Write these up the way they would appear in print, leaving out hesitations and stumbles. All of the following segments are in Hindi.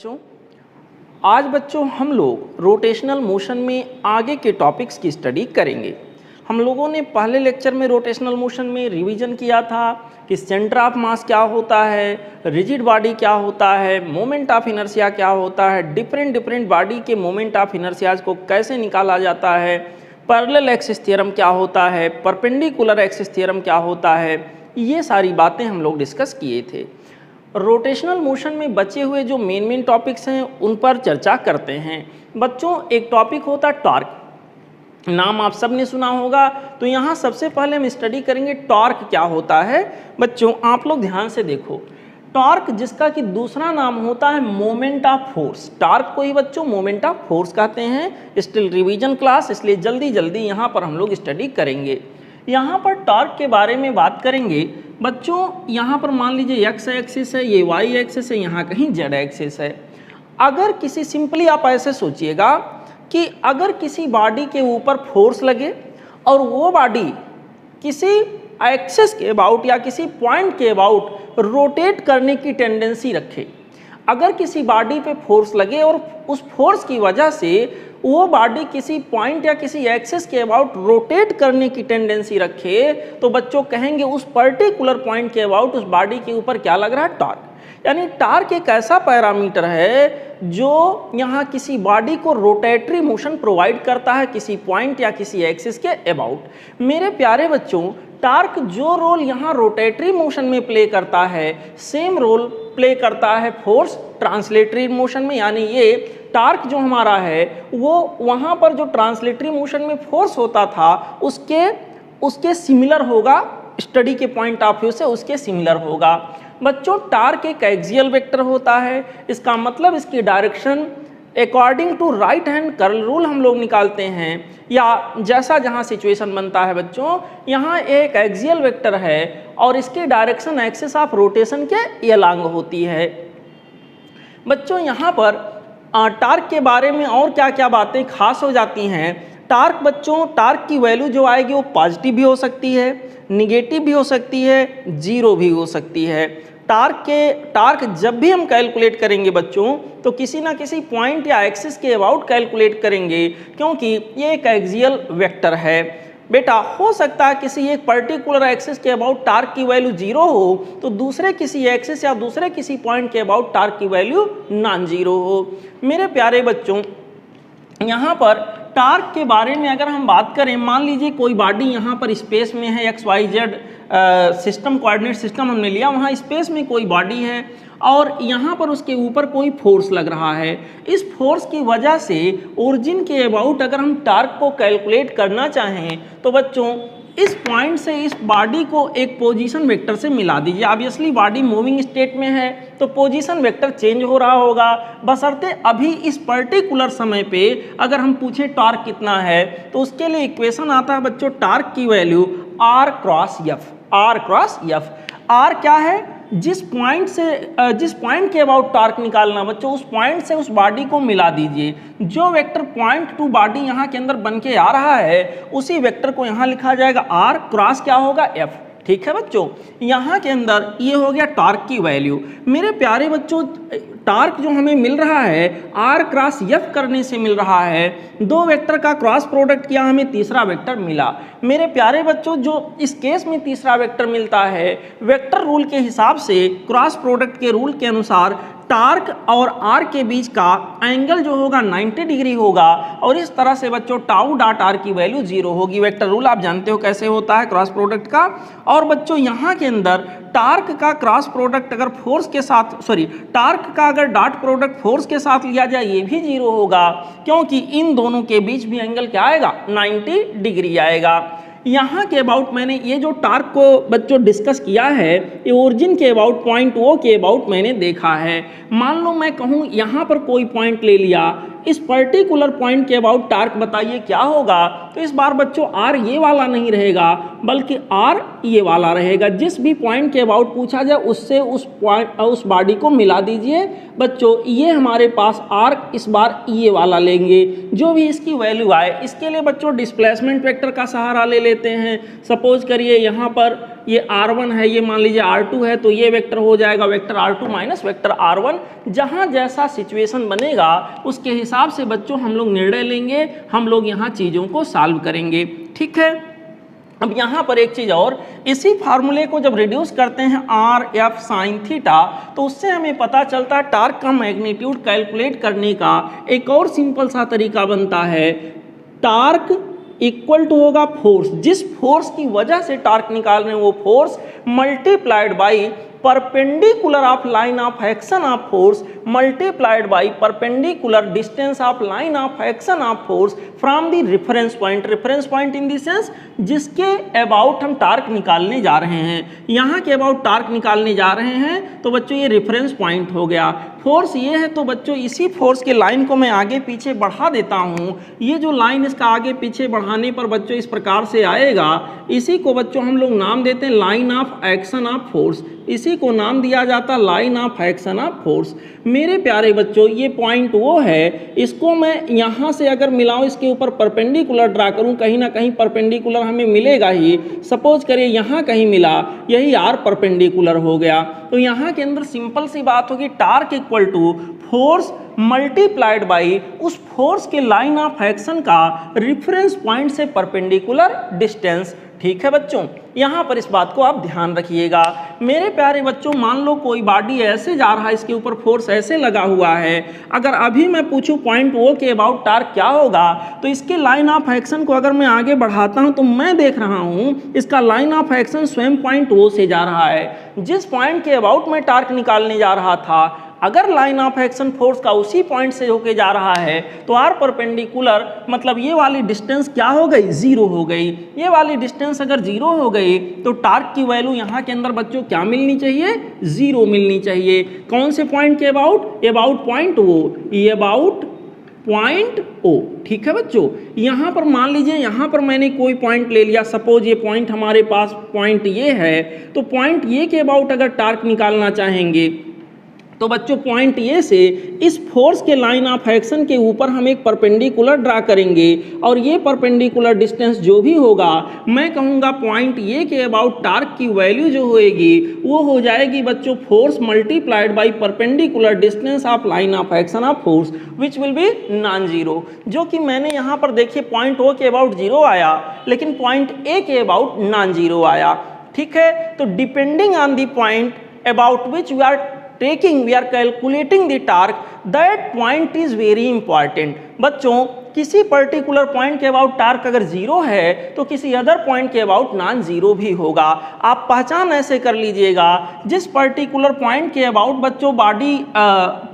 बच्चों, आज बच्चों हम लोग रोटेशनल मोशन में आगे के टॉपिक्स की स्टडी करेंगे। हम लोगों ने पहले लेक्चर में रोटेशनल मोशन में रिवीजन किया था कि सेंटर ऑफ मास क्या होता है, रिजिड बॉडी क्या होता है, मोमेंट ऑफ इनर्शिया क्या होता है, डिफरेंट बॉडी के मोमेंट ऑफ इनर्शियाज को कैसे निकाला जाता है, पैरेलल एक्सिस थ्योरम क्या होता है, परपेंडिकुलर एक्सिस थ्योरम क्या होता है। ये सारी बातें हम लोग डिस्कस किए थे। रोटेशनल मोशन में बचे हुए जो मेन टॉपिक्स हैं उन पर चर्चा करते हैं। बच्चों, एक टॉपिक होता है टॉर्क, नाम आप सब ने सुना होगा। तो यहाँ सबसे पहले हम स्टडी करेंगे टॉर्क क्या होता है। बच्चों आप लोग ध्यान से देखो, टॉर्क जिसका कि दूसरा नाम होता है मोमेंट ऑफ फोर्स, टॉर्क को ही बच्चों मोमेंट ऑफ फोर्स कहते हैं। स्टिल रिवीजन क्लास, इसलिए जल्दी यहाँ पर हम लोग स्टडी करेंगे। यहाँ पर टॉर्क के बारे में बात करेंगे बच्चों। यहाँ पर मान लीजिए एक्स एक्सिस है, ये वाई एक्सिस है, यहाँ कहीं जेड एक्सिस है। अगर किसी सिंपली आप ऐसे सोचिएगा कि अगर किसी बॉडी के ऊपर फोर्स लगे और वो बॉडी किसी एक्सिस के अबाउट या किसी पॉइंट के अबाउट रोटेट करने की टेंडेंसी रखे, अगर किसी बॉडी पे फोर्स लगे और उस फोर्स की वजह से वो बॉडी किसी पॉइंट या किसी एक्सिस के अबाउट रोटेट करने की टेंडेंसी रखे, तो बच्चों कहेंगे उस पर्टिकुलर पॉइंट के अबाउट उस बॉडी के ऊपर क्या लग रहा है, टॉर्क। यानी टॉर्क एक ऐसा पैरामीटर है जो यहाँ किसी बॉडी को रोटेटरी मोशन प्रोवाइड करता है किसी पॉइंट या किसी एक्सिस के अबाउट। मेरे प्यारे बच्चों, टॉर्क जो रोल यहाँ रोटेटरी मोशन में प्ले करता है, सेम रोल प्ले करता है फोर्स ट्रांसलेटरी मोशन में। यानी ये टॉर्क जो हमारा है वो वहाँ पर जो ट्रांसलेटरी मोशन में फोर्स होता था उसके सिमिलर होगा, स्टडी के पॉइंट ऑफ व्यू से उसके सिमिलर होगा। बच्चों टॉर्क एक एक्सियल वेक्टर होता है, इसका मतलब इसकी direction according to right hand curl rule हम लोग निकालते हैं, या जैसा जहाँ सिचुएशन बनता है बच्चों। यहाँ एक एक्सियल वेक्टर है और इसकी डायरेक्शन एक्सिस ऑफ रोटेशन के अलोंग होती है। बच्चों यहाँ पर टॉर्क के बारे में और क्या क्या बातें खास हो जाती हैं। टॉर्क बच्चों, टॉर्क की वैल्यू जो आएगी वो पॉजिटिव भी हो सकती है, निगेटिव भी हो सकती है, जीरो भी हो सकती है। टॉर्क जब भी हम कैलकुलेट करेंगे बच्चों तो किसी ना किसी पॉइंट या एक्सिस के अबाउट कैलकुलेट करेंगे, क्योंकि ये एक एक्सियल वेक्टर है। बेटा हो सकता है किसी एक पर्टिकुलर एक्सिस के अबाउट टॉर्क की वैल्यू जीरो हो तो दूसरे किसी एक्सिस या दूसरे किसी पॉइंट के अबाउट टॉर्क की वैल्यू नॉन जीरो हो। मेरे प्यारे बच्चों, यहाँ पर टॉर्क के बारे में अगर हम बात करें, मान लीजिए कोई बॉडी यहाँ पर स्पेस में है, X Y Z system coordinate system हमने लिया, वहाँ स्पेस में कोई बॉडी है और यहाँ पर उसके ऊपर कोई फोर्स लग रहा है। इस फोर्स की वजह से ओरिजिन के अबाउट अगर हम टॉर्क को कैलकुलेट करना चाहें तो बच्चों इस पॉइंट से इस बॉडी को एक पोजीशन वेक्टर से मिला दीजिए। ऑब्वियसली बॉडी मूविंग स्टेट में है तो पोजीशन वेक्टर चेंज हो रहा होगा, बशर्ते अभी इस पर्टिकुलर समय पे अगर हम पूछें टॉर्क कितना है तो उसके लिए इक्वेशन आता है बच्चों, टॉर्क की value R cross F. R cross F, R क्या है, जिस पॉइंट के अबाउट टॉर्क निकालना बच्चों, उस पॉइंट से उस बॉडी को मिला दीजिए। जो वेक्टर पॉइंट टू बॉडी यहाँ के अंदर बन के आ रहा है उसी वेक्टर को यहाँ लिखा जाएगा आर, क्रॉस क्या होगा, एफ। ठीक है बच्चों, यहाँ के अंदर ये हो गया टॉर्क की वैल्यू। मेरे प्यारे बच्चों, टॉर्क जो हमें मिल रहा है आर क्रॉस एफ करने से मिल रहा है। दो वेक्टर का क्रॉस प्रोडक्ट किया, हमें तीसरा वेक्टर मिला। मेरे प्यारे बच्चों, जो इस केस में तीसरा वेक्टर मिलता है, वेक्टर रूल के हिसाब से, क्रॉस प्रोडक्ट के रूल के अनुसार टॉर्क और आर के बीच का एंगल जो होगा 90 डिग्री होगा और इस तरह से बच्चों टाउ डॉट आर की वैल्यू जीरो होगी। वेक्टर रूल आप जानते हो कैसे होता है क्रॉस प्रोडक्ट का। और बच्चों यहाँ के अंदर टॉर्क का क्रॉस प्रोडक्ट अगर फोर्स के साथ, टॉर्क का अगर डॉट प्रोडक्ट फोर्स के साथ लिया जाए ये भी जीरो होगा, क्योंकि इन दोनों के बीच भी एंगल क्या आएगा, 90 डिग्री आएगा। यहाँ के अबाउट मैंने ये जो टॉर्क को बच्चों डिस्कस किया है, ये ओरिजिन के अबाउट, पॉइंट ओ के अबाउट मैंने देखा है। मान लो मैं कहूँ यहाँ पर कोई पॉइंट ले लिया, इस पर्टिकुलर पॉइंट के अबाउट टॉर्क बताइए क्या होगा, तो इस बार बच्चों आर ये वाला नहीं रहेगा बल्कि आर ये वाला रहेगा। जिस भी पॉइंट के अबाउट पूछा जाए उससे उस बॉडी को मिला दीजिए बच्चों। ये हमारे पास आर इस बार ये वाला लेंगे, जो भी इसकी वैल्यू आए। इसके लिए बच्चों डिस्प्लेसमेंट वेक्टर का सहारा ले लेते हैं। सपोज करिए यहाँ पर ये r1 है, ये मान लीजिए r2 है, तो ये वेक्टर हो जाएगा vector r2 minus vector r1। जहाँ जैसा सिचुएशन बनेगा उसके हिसाब से बच्चों हम लोग निर्णय लेंगे, हम लोग यहाँ चीज़ों को सॉल्व करेंगे। ठीक है, अब यहाँ पर एक चीज़ और, इसी फार्मूले को जब रिड्यूस करते हैं आर एफ साइन थीटा, तो उससे हमें पता चलता है टार्क का मैग्नीट्यूड कैलकुलेट करने का एक और सिंपल सा तरीका बनता है। टार्क इक्वल टू होगा फोर्स, जिस फोर्स की वजह से टार्क निकाल रहे हैं वो force multiplied by perpendicular of line of action of force multiplied by perpendicular distance of line of action of force from the reference point. Reference point in the sense जिसके अबाउट हम टार्क निकालने जा रहे हैं, यहाँ के अबाउट टार्क निकालने जा रहे हैं, तो बच्चों ये रेफरेंस पॉइंट हो गया। फोर्स ये है, तो बच्चों इसी फोर्स के लाइन को मैं आगे पीछे बढ़ा देता हूँ। ये जो लाइन इसका आगे पीछे बढ़ाने पर बच्चों इस प्रकार से आएगा, इसी को बच्चों हम लोग नाम देते हैं line of action of force, इसी को नाम दिया जाता line of action of force. मेरे प्यारे बच्चों ये पॉइंट वो है, इसको मैं यहाँ से अगर मिलाऊँ, इसके ऊपर परपेंडिकुलर ड्रा करूँ, कहीं ना कहीं परपेंडिकुलर हमें मिलेगा ही। सपोज करिए यहाँ कहीं मिला, यही आर परपेंडिकुलर हो गया, तो यहाँ के अंदर सिंपल सी बात होगी torque equal to force multiplied by उस फोर्स के लाइन ऑफ एक्शन का रेफरेंस पॉइंट से परपेंडिकुलर डिस्टेंस। ठीक है बच्चों, यहाँ पर इस बात को आप ध्यान रखिएगा। मेरे प्यारे बच्चों मान लो कोई बॉडी ऐसे जा रहा है, इसके ऊपर फोर्स ऐसे लगा हुआ है, अगर अभी मैं पूछूं पॉइंट ओ के अबाउट टार्क क्या होगा, तो इसके लाइन ऑफ एक्शन को अगर मैं आगे बढ़ाता हूं तो मैं देख रहा हूं इसका लाइन ऑफ एक्शन स्वयं पॉइंट ओ से जा रहा है। जिस पॉइंट के अबाउट मैं टार्क निकालने जा रहा था, अगर लाइन ऑफ एक्शन फोर्स का उसी पॉइंट से होके जा रहा है, तो आर परपेंडिकुलर मतलब ये वाली डिस्टेंस क्या हो गई, जीरो हो गई। ये वाली डिस्टेंस अगर जीरो हो गई तो टार्क की वैल्यू यहाँ के अंदर बच्चों क्या मिलनी चाहिए, जीरो मिलनी चाहिए। कौन से पॉइंट के अबाउट, अबाउट पॉइंट ओ, ये अबाउट पॉइंट ओ। ठीक है बच्चों, यहाँ पर मान लीजिए यहाँ पर मैंने कोई पॉइंट ले लिया, सपोज ये पॉइंट हमारे पास पॉइंट ये है, तो पॉइंट ये के अबाउट अगर टार्क निकालना चाहेंगे तो बच्चों पॉइंट ये से इस फोर्स के लाइन ऑफ एक्शन के ऊपर हम एक परपेंडिकुलर ड्रा करेंगे, और ये परपेंडिकुलर डिस्टेंस जो भी होगा मैं कहूँगा पॉइंट ये के अबाउट टार्क की वैल्यू जो होएगी वो हो जाएगी बच्चों force multiplied by perpendicular distance of line of action of force which will be non zero. जो कि मैंने यहाँ पर देखिए पॉइंट ओ के अबाउट जीरो आया, लेकिन पॉइंट ए के अबाउट नॉन जीरो आया। ठीक है, तो depending on the point about which we are we are calculating the torque, that point is very important। बच्चों किसी पर्टिकुलर पॉइंट के अबाउट टार्क अगर जीरो है तो किसी अदर पॉइंट के अबाउट नॉन जीरो भी होगा। आप पहचान ऐसे कर लीजिएगा, जिस पर्टिकुलर पॉइंट के अबाउट बच्चों बॉडी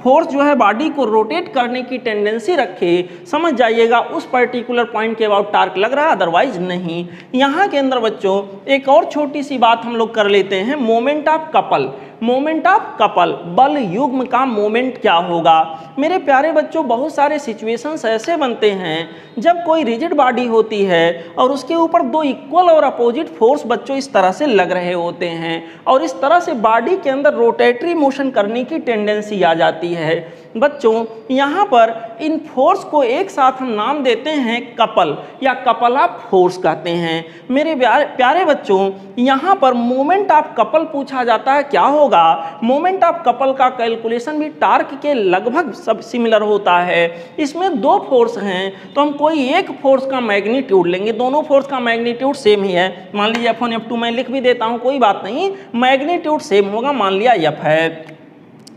फोर्स जो है बॉडी को रोटेट करने की टेंडेंसी रखे, समझ जाइएगा उस पर्टिकुलर पॉइंट के अबाउट टार्क लग रहा है, अदरवाइज नहीं। यहाँ के अंदर बच्चों एक और छोटी सी बात हम लोग कर लेते हैं, moment of couple. Moment of couple, बल युग्म का मोमेंट क्या होगा। मेरे प्यारे बच्चों बहुत सारे सिचुएशंस ऐसे बनते हैं जब कोई रिजिड बॉडी होती है और उसके ऊपर दो इक्वल और अपोजिट फोर्स बच्चों इस तरह से लग रहे होते हैं, और इस तरह से बॉडी के अंदर रोटेटरी मोशन करने की टेंडेंसी आ जाती है। बच्चों यहाँ पर इन फोर्स को एक साथ हम नाम देते हैं कपल या कपल ऑफ फोर्स कहते हैं। मेरे प्यारे बच्चों यहाँ पर मोमेंट ऑफ कपल पूछा जाता है, क्या होगा। मोमेंट ऑफ कपल का कैलकुलेशन भी टार्क के लगभग सब सिमिलर होता है। इसमें दो फोर्स हैं तो हम कोई एक फोर्स का मैग्नीट्यूड लेंगे, दोनों फोर्स का मैग्नीट्यूड सेम ही है। मान लीजिए F1 F2 मैं लिख भी देता हूँ, कोई बात नहीं, मैग्नीट्यूड सेम होगा, मान लिया F है।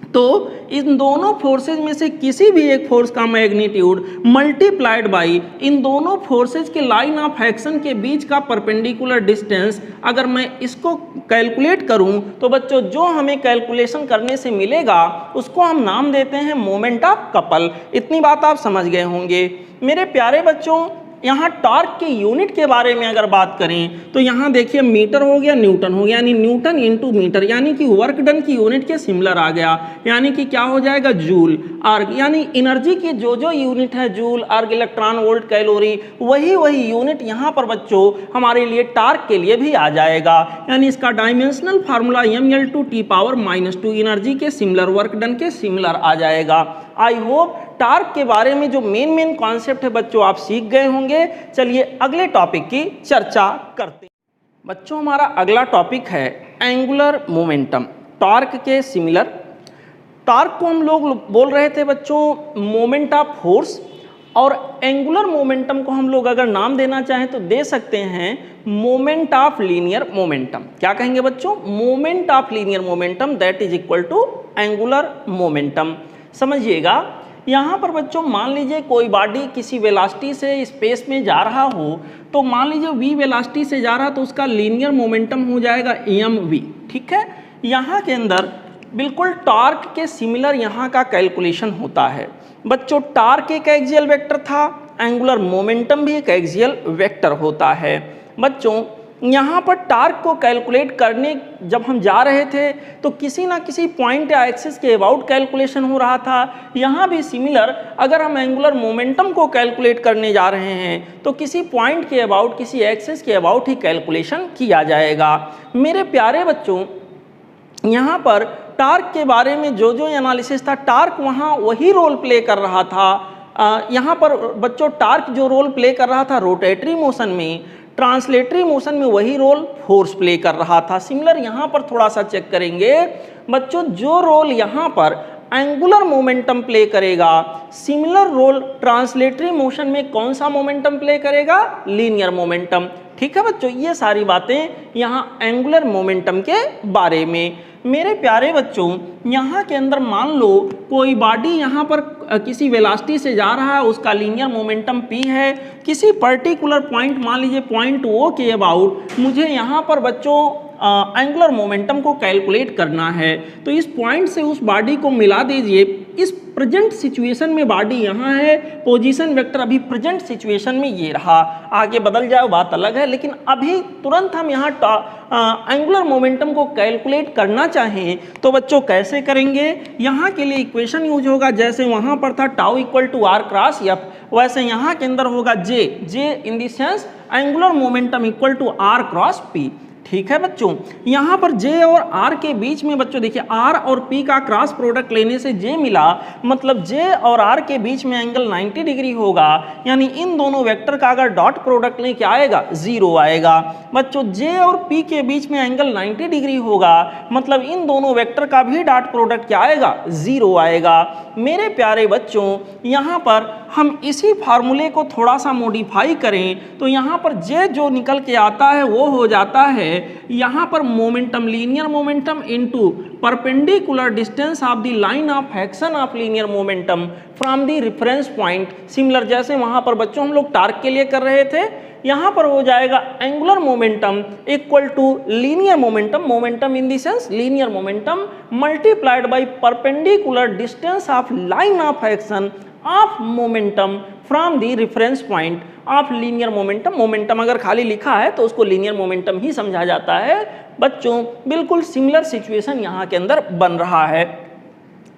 तो इन दोनों फोर्सेज में से किसी भी एक फोर्स का मैग्नीट्यूड मल्टीप्लाइड बाई इन दोनों फोर्सेज के लाइन ऑफ एक्शन के बीच का परपेंडिकुलर डिस्टेंस, अगर मैं इसको कैलकुलेट करूं तो बच्चों जो हमें कैलकुलेशन करने से मिलेगा उसको हम नाम देते हैं मोमेंट ऑफ कपल। इतनी बात आप समझ गए होंगे। मेरे प्यारे बच्चों यहाँ टॉर्क के यूनिट के बारे में अगर बात करें तो यहाँ देखिए मीटर हो गया, न्यूटन हो गया, यानी न्यूटन इंटू मीटर, यानी कि वर्क डन की यूनिट के सिमिलर आ गया, यानी कि क्या हो जाएगा जूल। आर्ग यानी एनर्जी की जो जो यूनिट है जूल, आर्ग, इलेक्ट्रॉन वोल्ट, कैलोरी, वही यूनिट यहाँ पर बच्चों हमारे लिए टॉर्क के लिए भी आ जाएगा। यानी इसका डायमेंशनल फार्मूला mL/T⁻⁻², एनर्जी के सिमिलर, वर्क डन के सिमिलर आ जाएगा। आई होप टार्क के बारे में जो मेन कॉन्सेप्ट है बच्चों आप सीख गए होंगे। चलिए अगले टॉपिक की चर्चा करते हैं। बच्चों हमारा अगला टॉपिक है एंगुलर मोमेंटम, टॉर्क के सिमिलर। टॉर्क को हम लोग बोल रहे थे बच्चों मोमेंट ऑफ फोर्स, और एंगुलर मोमेंटम को हम लोग अगर नाम देना चाहें तो दे सकते हैं मोमेंट ऑफ लीनियर मोमेंटम। क्या कहेंगे बच्चों? Moment of linear momentum that is equal to angular momentum. समझिएगा, यहाँ पर बच्चों मान लीजिए कोई बॉडी किसी वेलोसिटी से स्पेस में जा रहा हो, तो मान लीजिए v वेलोसिटी से जा रहा तो उसका लीनियर मोमेंटम हो जाएगा mv। ठीक है, यहाँ के अंदर बिल्कुल टॉर्क के सिमिलर यहाँ का कैलकुलेशन होता है। बच्चों टॉर्क एक एक्सियल वेक्टर था, एंगुलर मोमेंटम भी एक एक्सियल वेक्टर होता है। बच्चों यहाँ पर टॉर्क को कैलकुलेट करने जब हम जा रहे थे तो किसी ना किसी पॉइंट या एक्सिस के अबाउट कैलकुलेशन हो रहा था। यहाँ भी सिमिलर अगर हम एंगुलर मोमेंटम को कैलकुलेट करने जा रहे हैं तो किसी पॉइंट के अबाउट, किसी एक्सिस के अबाउट ही कैलकुलेशन किया जाएगा। मेरे प्यारे बच्चों, यहाँ पर टॉर्क के बारे में जो जो एनालिसिस था, टॉर्क वहाँ वही रोल प्ले कर रहा था। यहाँ पर बच्चों टॉर्क जो रोल प्ले कर रहा था रोटेटरी मोशन में, ट्रांसलेटरी मोशन में वही रोल फोर्स प्ले कर रहा था। सिमिलर यहाँ पर थोड़ा सा चेक करेंगे बच्चों, जो रोल यहाँ पर एंगुलर मोमेंटम प्ले करेगा, सिमिलर रोल ट्रांसलेटरी मोशन में कौन सा मोमेंटम प्ले करेगा? Linear momentum. ठीक है बच्चों, ये सारी बातें यहाँ एंगुलर मोमेंटम के बारे में। मेरे प्यारे बच्चों, यहाँ के अंदर मान लो कोई बॉडी यहाँ पर किसी वेलोसिटी से जा रहा है, उसका लीनियर मोमेंटम p है। किसी पर्टिकुलर पॉइंट, मान लीजिए पॉइंट O के अबाउट मुझे यहाँ पर बच्चों एंगुलर मोमेंटम को कैलकुलेट करना है, तो इस पॉइंट से उस बॉडी को मिला दीजिए। इस प्रेजेंट सिचुएशन में बॉडी यहाँ है, पोजीशन वेक्टर अभी प्रेजेंट सिचुएशन में ये रहा, आगे बदल जाए बात अलग है, लेकिन अभी तुरंत हम यहाँ एंगुलर मोमेंटम को कैलकुलेट करना चाहें तो बच्चों कैसे करेंगे? यहाँ के लिए इक्वेशन यूज होगा, जैसे वहाँ पर था tau equal to R cross F, वैसे यहाँ के अंदर होगा J in the sense angular momentum equal to R cross P. ठीक है बच्चों, यहाँ पर J और R के बीच में बच्चों देखिए R और P का क्रॉस प्रोडक्ट लेने से J मिला, मतलब J और R के बीच में एंगल 90 डिग्री होगा, यानी इन दोनों वेक्टर का अगर डॉट प्रोडक्ट लें क्या आएगा? 0 आएगा। बच्चों J और P के बीच में एंगल 90 डिग्री होगा, मतलब इन दोनों वेक्टर का भी डॉट प्रोडक्ट क्या आएगा? 0 आएगा। मेरे प्यारे बच्चों, यहाँ पर हम इसी फार्मूले को थोड़ा सा मॉडिफाई करें तो यहाँ पर J जो निकल के आता है वो हो जाता है यहाँ पर momentum, linear momentum into perpendicular distance of the line of action of linear momentum from the reference point. Similar जैसे वहाँ पर बच्चों हम लोग टॉर्क के लिए कर रहे थे, यहाँ पर हो जाएगा angular momentum equal to linear momentum, momentum in the sense linear momentum multiplied by perpendicular distance of line of action of momentum from the reference point of linear momentum. Momentum अगर खाली लिखा है तो उसको लीनियर मोमेंटम ही समझा जाता है। बच्चों बिल्कुल सिमिलर सिचुएशन यहाँ के अंदर बन रहा है।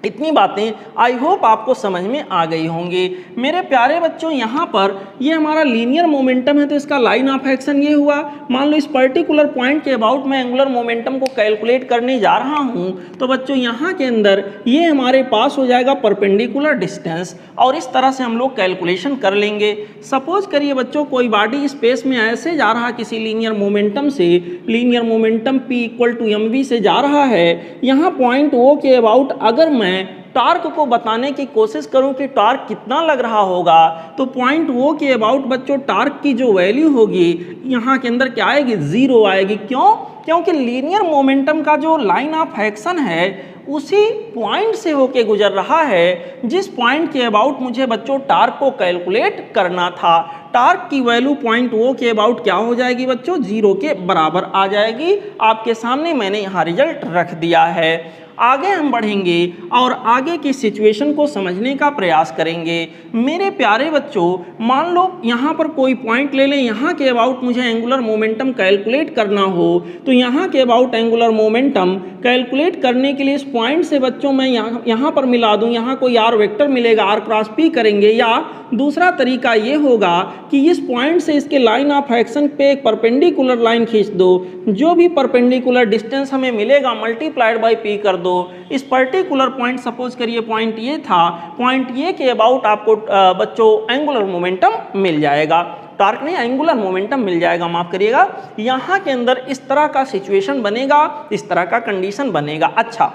इतनी बातें आई होप आपको समझ में आ गई होंगी। मेरे प्यारे बच्चों, यहाँ पर ये हमारा लीनियर मोमेंटम है तो इसका लाइन ऑफ एक्शन ये हुआ। मान लो इस पर्टिकुलर पॉइंट के अबाउट मैं एंगुलर मोमेंटम को कैलकुलेट करने जा रहा हूँ, तो बच्चों यहाँ के अंदर ये हमारे पास हो जाएगा परपेंडिकुलर डिस्टेंस, और इस तरह से हम लोग कैलकुलेशन कर लेंगे। सपोज करिए बच्चों कोई बॉडी स्पेस में ऐसे जा रहा किसी लीनियर मोमेंटम से, linear momentum p equal to mv से जा रहा है। यहाँ पॉइंट O के अबाउट अगर मैं टॉर्क को बताने की कोशिश करूं कि टॉर्क कितना लग रहा होगा, तो पॉइंट O के अबाउट बच्चों टॉर्क की जो वैल्यू होगी यहाँ के अंदर क्या आएगी? 0 आएगी। क्यों? क्योंकि लीनियर मोमेंटम का जो लाइन ऑफ एक्शन है उसी पॉइंट से होके गुजर रहा है जिस पॉइंट के अबाउट मुझे बच्चों टॉर्क को कैलकुलेट करना था। टॉर्क की वैल्यू पॉइंट O के अबाउट क्या हो जाएगी बच्चों? 0 के बराबर आ जाएगी। आपके सामने मैंने यहाँ रिजल्ट रख दिया है। आगे हम बढ़ेंगे और आगे की सिचुएशन को समझने का प्रयास करेंगे। मेरे प्यारे बच्चों, मान लो यहाँ पर कोई पॉइंट ले लें, यहाँ के अबाउट मुझे एंगुलर मोमेंटम कैलकुलेट करना हो, तो यहाँ के अबाउट एंगुलर मोमेंटम कैलकुलेट करने के लिए इस पॉइंट से बच्चों मैं यहाँ पर मिला दूँ, यहाँ कोई आर वेक्टर मिलेगा, आर क्रॉस पी करेंगे, या दूसरा तरीका ये होगा कि इस पॉइंट से इसके लाइन ऑफ एक्शन पे एक परपेंडिकुलर लाइन खींच दो, जो भी परपेंडिकुलर डिस्टेंस हमें मिलेगा मल्टीप्लाइड बाय पी कर दो। इस पर्टिकुलर पॉइंट सपोज करिए पॉइंट ये था, पॉइंट ये के अबाउट आपको बच्चों एंगुलर मोमेंटम मिल जाएगा। टॉर्क नहीं एंगुलर मोमेंटम मिल जाएगा, माफ करिएगा। यहाँ के अंदर इस तरह का सिचुएशन बनेगा, इस तरह का कंडीशन बनेगा। अच्छा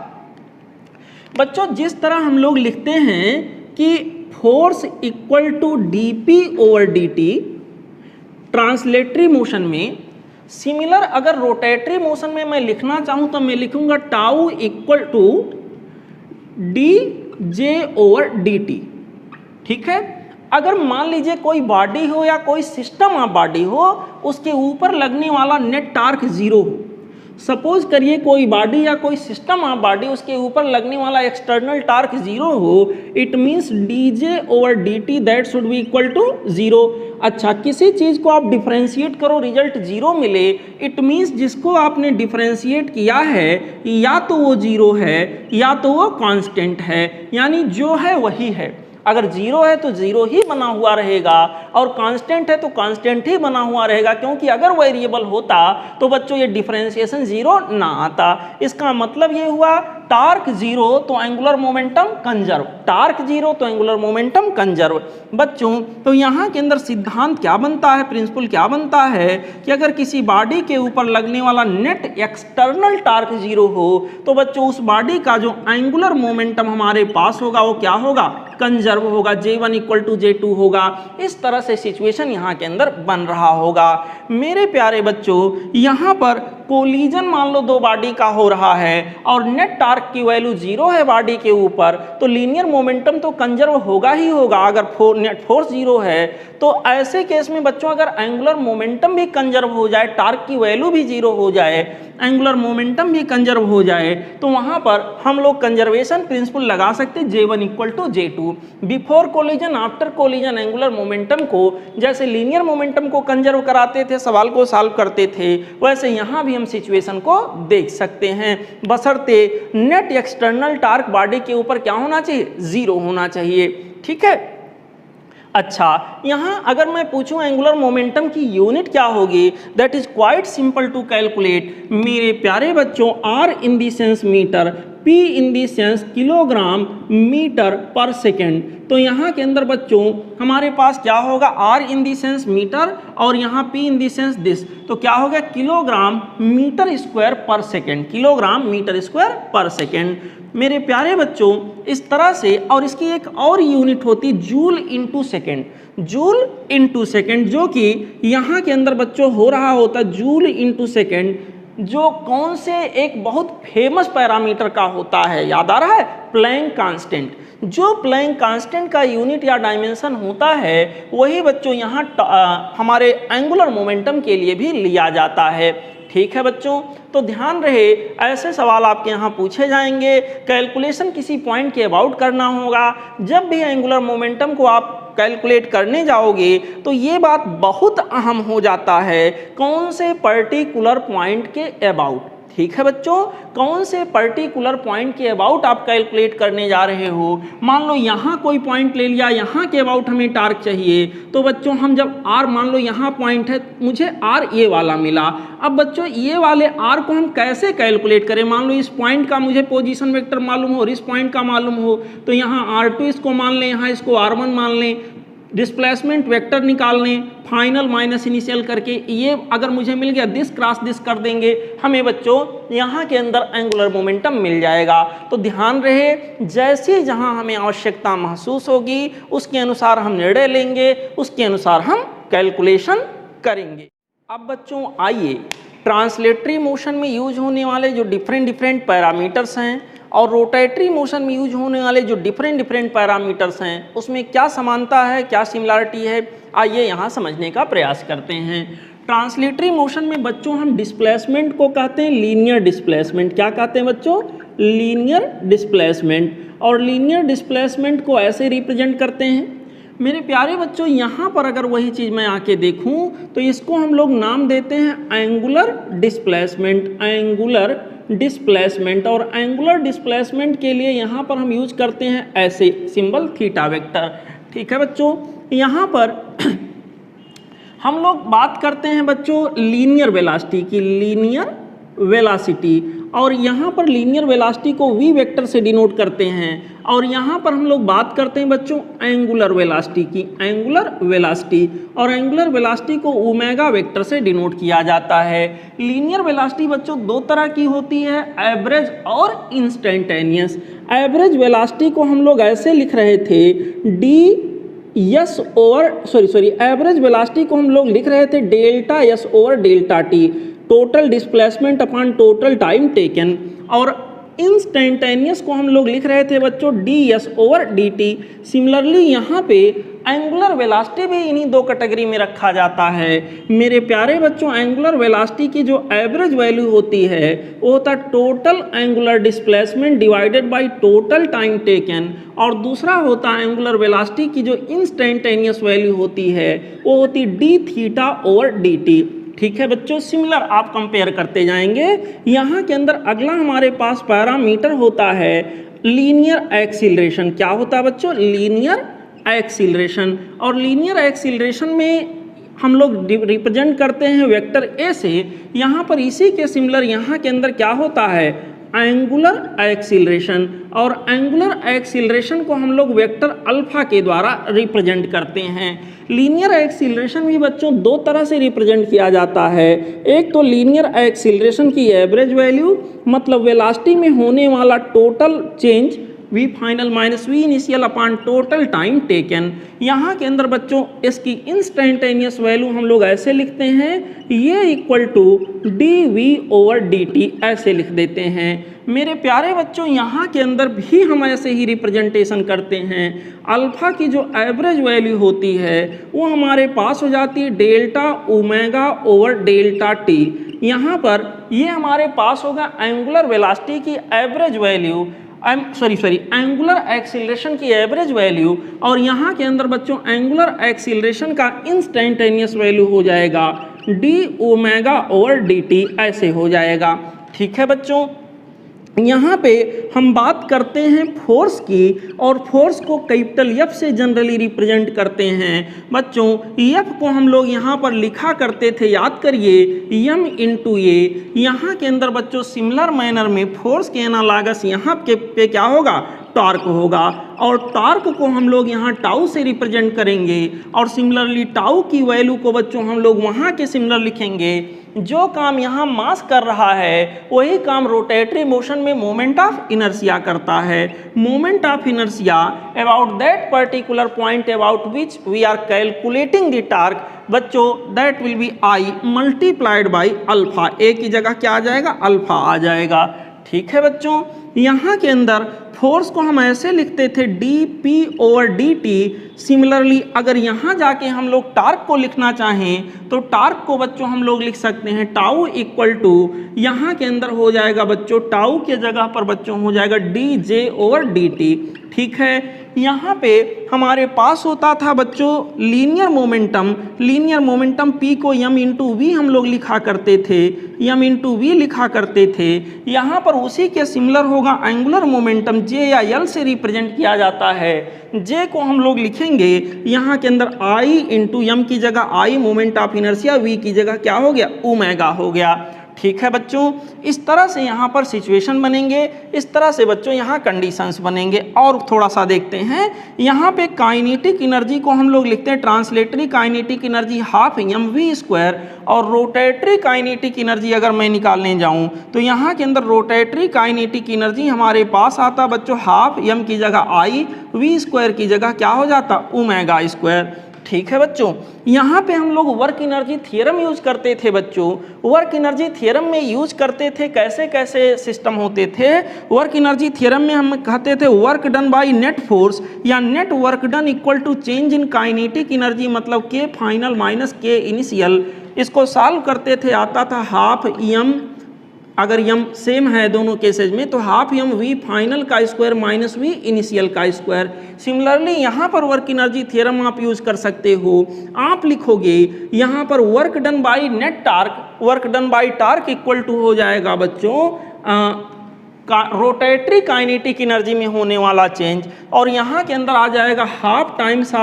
बच्चों, जिस तरह हम लोग लिखते हैं कि force equal to dp/dt translatory motion में, सिमिलर अगर रोटेटरी मोशन में मैं लिखना चाहूं तो मैं लिखूंगा टाउ इक्वल टू dj/dt। ठीक है, अगर मान लीजिए कोई बॉडी हो या कोई सिस्टम ऑफ बॉडी हो, उसके ऊपर लगने वाला नेट टार्क जीरो हो, सपोज करिए कोई बॉडी या कोई सिस्टम ऑफ बॉडी, उसके ऊपर लगने वाला एक्सटर्नल टार्क जीरो हो, it means dj/dt that should be equal to zero. अच्छा, किसी चीज को आप डिफरेंशिएट करो, रिजल्ट जीरो मिले, इट मीन्स जिसको आपने डिफरेंशिएट किया है या तो वो जीरो है या तो वो कांस्टेंट है, यानी जो है वही है। अगर जीरो है तो जीरो ही बना हुआ रहेगा और कांस्टेंट है तो कांस्टेंट ही बना हुआ रहेगा, क्योंकि अगर वेरिएबल होता तो बच्चों ये डिफरेंशिएशन जीरो ना आता। इसका मतलब ये हुआ टार्क जीरो तो angular momentum conserve, torque zero तो एंगुलर मोमेंटम कंजर्व। बच्चों तो यहाँ के अंदर सिद्धांत क्या बनता है, प्रिंसिपल क्या बनता है कि अगर किसी बॉडी के ऊपर लगने वाला नेट एक्सटर्नल टार्क जीरो हो तो बच्चों उस बॉडी का जो एंगुलर मोमेंटम हमारे पास होगा वो क्या होगा, कंजर्व होगा, J1 इक्वल टू J2 होगा। इस तरह से सिचुएशन यहाँ के अंदर बन रहा होगा। मेरे प्यारे बच्चों, यहाँ पर कोलिजन मान लो दो बॉडी का हो रहा है और नेट टार्क की वैल्यू जीरो है बॉडी के ऊपर, तो लीनियर मोमेंटम तो कंजर्व होगा ही होगा। अगर नेट फोर्स जीरो है तो ऐसे केस में बच्चों अगर एंगुलर मोमेंटम भी कंजर्व हो जाए, टार्क की वैल्यू भी जीरो हो जाए, एंगुलर मोमेंटम भी कंजर्व हो जाए, तो वहाँ पर हम लोग कंजर्वेशन प्रिंसिपल लगा सकते हैं J1 equal to J2। Before collision after collision angular momentum को जैसे लीनियर मोमेंटम को कंजर्व कराते थे, सवाल को सॉल्व करते थे, वैसे यहाँ भी हम सिचुएशन को देख सकते हैं, बशर्ते नेट एक्सटर्नल टार्क बॉडी के ऊपर क्या होना चाहिए, जीरो होना चाहिए। ठीक है। अच्छा, यहाँ अगर मैं पूछूं एंगुलर मोमेंटम की यूनिट क्या होगी, that is quite simple to calculate. मेरे प्यारे बच्चों, R in the sense metre, P in the sense kilogram metre per second. तो यहाँ के अंदर बच्चों हमारे पास क्या होगा, R in the sense metre और यहाँ P in the sense this, तो क्या हो गया किलोग्राम मीटर स्क्वायर पर सेकेंड, किलोग्राम मीटर स्क्वायर पर सेकेंड। मेरे प्यारे बच्चों इस तरह से, और इसकी एक और यूनिट होती joule into second, joule into second, जो कि यहाँ के अंदर बच्चों हो रहा होता जूल इनटू सेकेंड, जो कौन से एक बहुत फेमस पैरामीटर का होता है, याद आ रहा है, प्लैंक कांस्टेंट। जो प्लैंक कांस्टेंट का यूनिट या डायमेंशन होता है वही बच्चों यहाँ हमारे एंगुलर मोमेंटम के लिए भी लिया जाता है। ठीक है बच्चों, तो ध्यान रहे ऐसे सवाल आपके यहाँ पूछे जाएंगे। कैलकुलेशन किसी पॉइंट के अबाउट करना होगा। जब भी एंगुलर मोमेंटम को आप कैलकुलेट करने जाओगे तो ये बात बहुत अहम हो जाता है, कौन से पर्टिकुलर पॉइंट के अबाउट। ठीक है बच्चों, कौन से पर्टिकुलर पॉइंट के अबाउट आप कैलकुलेट करने जा रहे हो। मान लो यहाँ कोई पॉइंट ले लिया, यहाँ के अबाउट हमें टार्क चाहिए, तो बच्चों हम जब R, मान लो यहाँ पॉइंट है, मुझे R ये वाला मिला। अब बच्चों ये वाले R को हम कैसे कैलकुलेट करें। मान लो इस पॉइंट का मुझे पोजीशन वेक्टर मालूम हो और इस पॉइंट का मालूम हो, तो यहाँ R2 इसको मान लें, यहाँ इसको R1 मान लें, डिस्प्लेसमेंट वेक्टर निकाल लें, फाइनल माइनस इनिशियल करके, ये अगर मुझे मिल गया दिस क्रॉस दिस कर देंगे, हमें बच्चों यहाँ के अंदर एंगुलर मोमेंटम मिल जाएगा। तो ध्यान रहे जैसे जहाँ हमें आवश्यकता महसूस होगी उसके अनुसार हम निर्णय लेंगे, उसके अनुसार हम कैलकुलेशन करेंगे। अब बच्चों आइए ट्रांसलेटरी मोशन में यूज होने वाले जो डिफरेंट पैरामीटर्स हैं और रोटेटरी मोशन में यूज होने वाले जो डिफरेंट पैरामीटर्स हैं उसमें क्या समानता है, क्या सिमिलरिटी है, आइए यहाँ समझने का प्रयास करते हैं। ट्रांसलेटरी मोशन में बच्चों हम डिस्प्लेसमेंट को कहते हैं लीनियर डिस्प्लेसमेंट। क्या कहते हैं बच्चों, लीनियर डिस्प्लेसमेंट। और लीनियर डिस्प्लेसमेंट को ऐसे रिप्रेजेंट करते हैं मेरे प्यारे बच्चों, यहाँ पर अगर वही चीज़ मैं आके देखूँ तो इसको हम लोग नाम देते हैं एंगुलर डिस्प्लेसमेंट, एंगुलर डिस्प्लेसमेंट। और एंगुलर डिस्प्लेसमेंट के लिए यहाँ पर हम यूज करते हैं ऐसे सिंबल थीटा वेक्टर। ठीक है बच्चों, यहाँ पर हम लोग बात करते हैं बच्चों लीनियर वेलोसिटी की, लीनियर वेलोसिटी। और यहाँ पर लीनियर वेलोसिटी को v वेक्टर से डिनोट करते हैं। और यहाँ पर हम लोग बात करते हैं बच्चों एंगुलर वेलोसिटी की, एंगुलर वेलोसिटी, और एंगुलर वेलोसिटी को ओमेगा वेक्टर से डिनोट किया जाता है। लीनियर वेलोसिटी बच्चों दो तरह की होती है, एवरेज और इंस्टेंटेनियस। एवरेज वेलोसिटी को हम लोग ऐसे लिख रहे थे एवरेज वेलोसिटी को हम लोग लिख रहे थे delta S over delta T, total displacement upon total time taken. और इंस्टेंटेनियस को हम लोग लिख रहे थे बच्चों D S over D T. Similarly यहाँ पे एंगुलर वेलोसिटी भी इन्हीं दो कैटेगरी में रखा जाता है। मेरे प्यारे बच्चों, एंगुलर वेलोसिटी की जो एवरेज वैल्यू होती है वो होता है total angular displacement divided by total time taken, और दूसरा होता है एंगुलर वेलोसिटी की जो इंस्टेंटेनियस वैल्यू होती है वो होती D theta over D T. ठीक है बच्चों, सिमिलर आप कंपेयर करते जाएंगे। यहाँ के अंदर अगला हमारे पास पैरामीटर होता है लीनियर एक्सीलरेशन। क्या होता है बच्चों? Linear acceleration. और लीनियर एक्सीलरेशन में हम लोग रिप्रेजेंट करते हैं वेक्टर ए से। यहाँ पर इसी के सिमिलर यहाँ के अंदर क्या होता है? Angular acceleration. और एंगुलर एक्सीलरेशन को हम लोग वेक्टर अल्फा के द्वारा रिप्रेजेंट करते हैं। लीनियर एक्सीलरेशन भी बच्चों दो तरह से रिप्रेजेंट किया जाता है। एक तो लीनियर एक्सीलरेशन की एवरेज वैल्यू, मतलब वेलोसिटी में होने वाला total change v final minus v initial upon total time taken. यहाँ के अंदर बच्चों इसकी इंस्टेंटेनियस वैल्यू हम लोग ऐसे लिखते हैं, ये equal to dv over dt ऐसे लिख देते हैं। मेरे प्यारे बच्चों, यहाँ के अंदर भी हम ऐसे ही रिप्रेजेंटेशन करते हैं। अल्फा की जो एवरेज वैल्यू होती है वो हमारे पास हो जाती है delta omega over delta T. यहाँ पर ये हमारे पास होगा एंगुलर वेलोसिटी की एवरेज वैल्यू, एंगुलर एक्सीलरेशन की एवरेज वैल्यू, और यहाँ के अंदर बच्चों एंगुलर एक्सीलरेशन का इंस्टेंटेनियस वैल्यू हो जाएगा D omega over D T ऐसे हो जाएगा। ठीक है बच्चों, यहाँ पे हम बात करते हैं फोर्स की, और फोर्स को कैपिटल एफ से जनरली रिप्रेजेंट करते हैं। बच्चों एफ को हम लोग यहाँ पर लिखा करते थे, याद करिए, एम इंटू ए। यहाँ के अंदर बच्चों सिमिलर मैनर में फोर्स के एनालॉगस यहाँ पे क्या होगा? टॉर्क होगा। और टॉर्क को हम लोग यहाँ टाउ से रिप्रेजेंट करेंगे, और सिमिलरली टाउ की वैल्यू को बच्चों हम लोग वहाँ के सिमिलर लिखेंगे। जो काम यहाँ मास कर रहा है वही काम रोटेटरी मोशन में मोमेंट ऑफ इनर्शिया करता है। Moment of inertia about that particular point about which we are calculating the torque बच्चों, that will be I multiplied by alpha. A की जगह क्या आ जाएगा? अल्फा आ जाएगा। ठीक है बच्चों, यहाँ के अंदर फोर्स को हम ऐसे लिखते थे D P over D T. Similarly अगर यहाँ जाके हम लोग टार्क को लिखना चाहें तो टार्क को बच्चों हम लोग लिख सकते हैं टाउ इक्वल टू, यहाँ के अंदर हो जाएगा बच्चों टाउ के जगह पर बच्चों हो जाएगा D J over D T. ठीक है, यहाँ पे हमारे पास होता था बच्चों लीनियर मोमेंटम पी को यम इंटू वी हम लोग लिखा करते थे, यम इंटू वी लिखा करते थे। यहाँ पर उसी के सिमिलर होगा एंगुलर मोमेंटम जे या यल से रिप्रेजेंट किया जाता है। जे को हम लोग लिखेंगे यहाँ के अंदर आई इंटू यम की जगह आई मोमेंट ऑफ इनर्शिया, वी की जगह क्या हो गया? ओमेगा हो गया। ठीक है बच्चों, इस तरह से यहाँ पर सिचुएशन बनेंगे, इस तरह से बच्चों यहाँ कंडीशंस बनेंगे। और थोड़ा सा देखते हैं, यहाँ पे काइनेटिक एनर्जी को हम लोग लिखते हैं translatory kinetic energy half M V square, और रोटेटरी काइनेटिक एनर्जी अगर मैं निकालने जाऊँ तो यहाँ के अंदर रोटेटरी काइनेटिक एनर्जी हमारे पास आता बच्चों हाफ एम की जगह आई, वी स्क्वायर की जगह क्या हो जाता? Omega square. ठीक है बच्चों, यहाँ पे हम लोग वर्क एनर्जी थ्योरम यूज करते थे बच्चों। वर्क एनर्जी थ्योरम में यूज करते थे, कैसे कैसे सिस्टम होते थे? वर्क एनर्जी थ्योरम में हम कहते थे work done by net force या net work done equal to change in kinetic energy, मतलब K final minus K initial. इसको सॉल्व करते थे, आता था हाफ एम, अगर यम सेम है दोनों केसेज में तो हाफ यम वी फाइनल का स्क्वायर माइनस वी इनिशियल का स्क्वायर। सिमिलरली यहाँ पर वर्क एनर्जी थ्योरम आप यूज कर सकते हो। आप लिखोगे यहाँ पर work done by net torque, work done by torque equal to हो जाएगा बच्चों रोटेटरी काइनेटिक एनर्जी में होने वाला चेंज, और यहाँ के अंदर आ जाएगा half times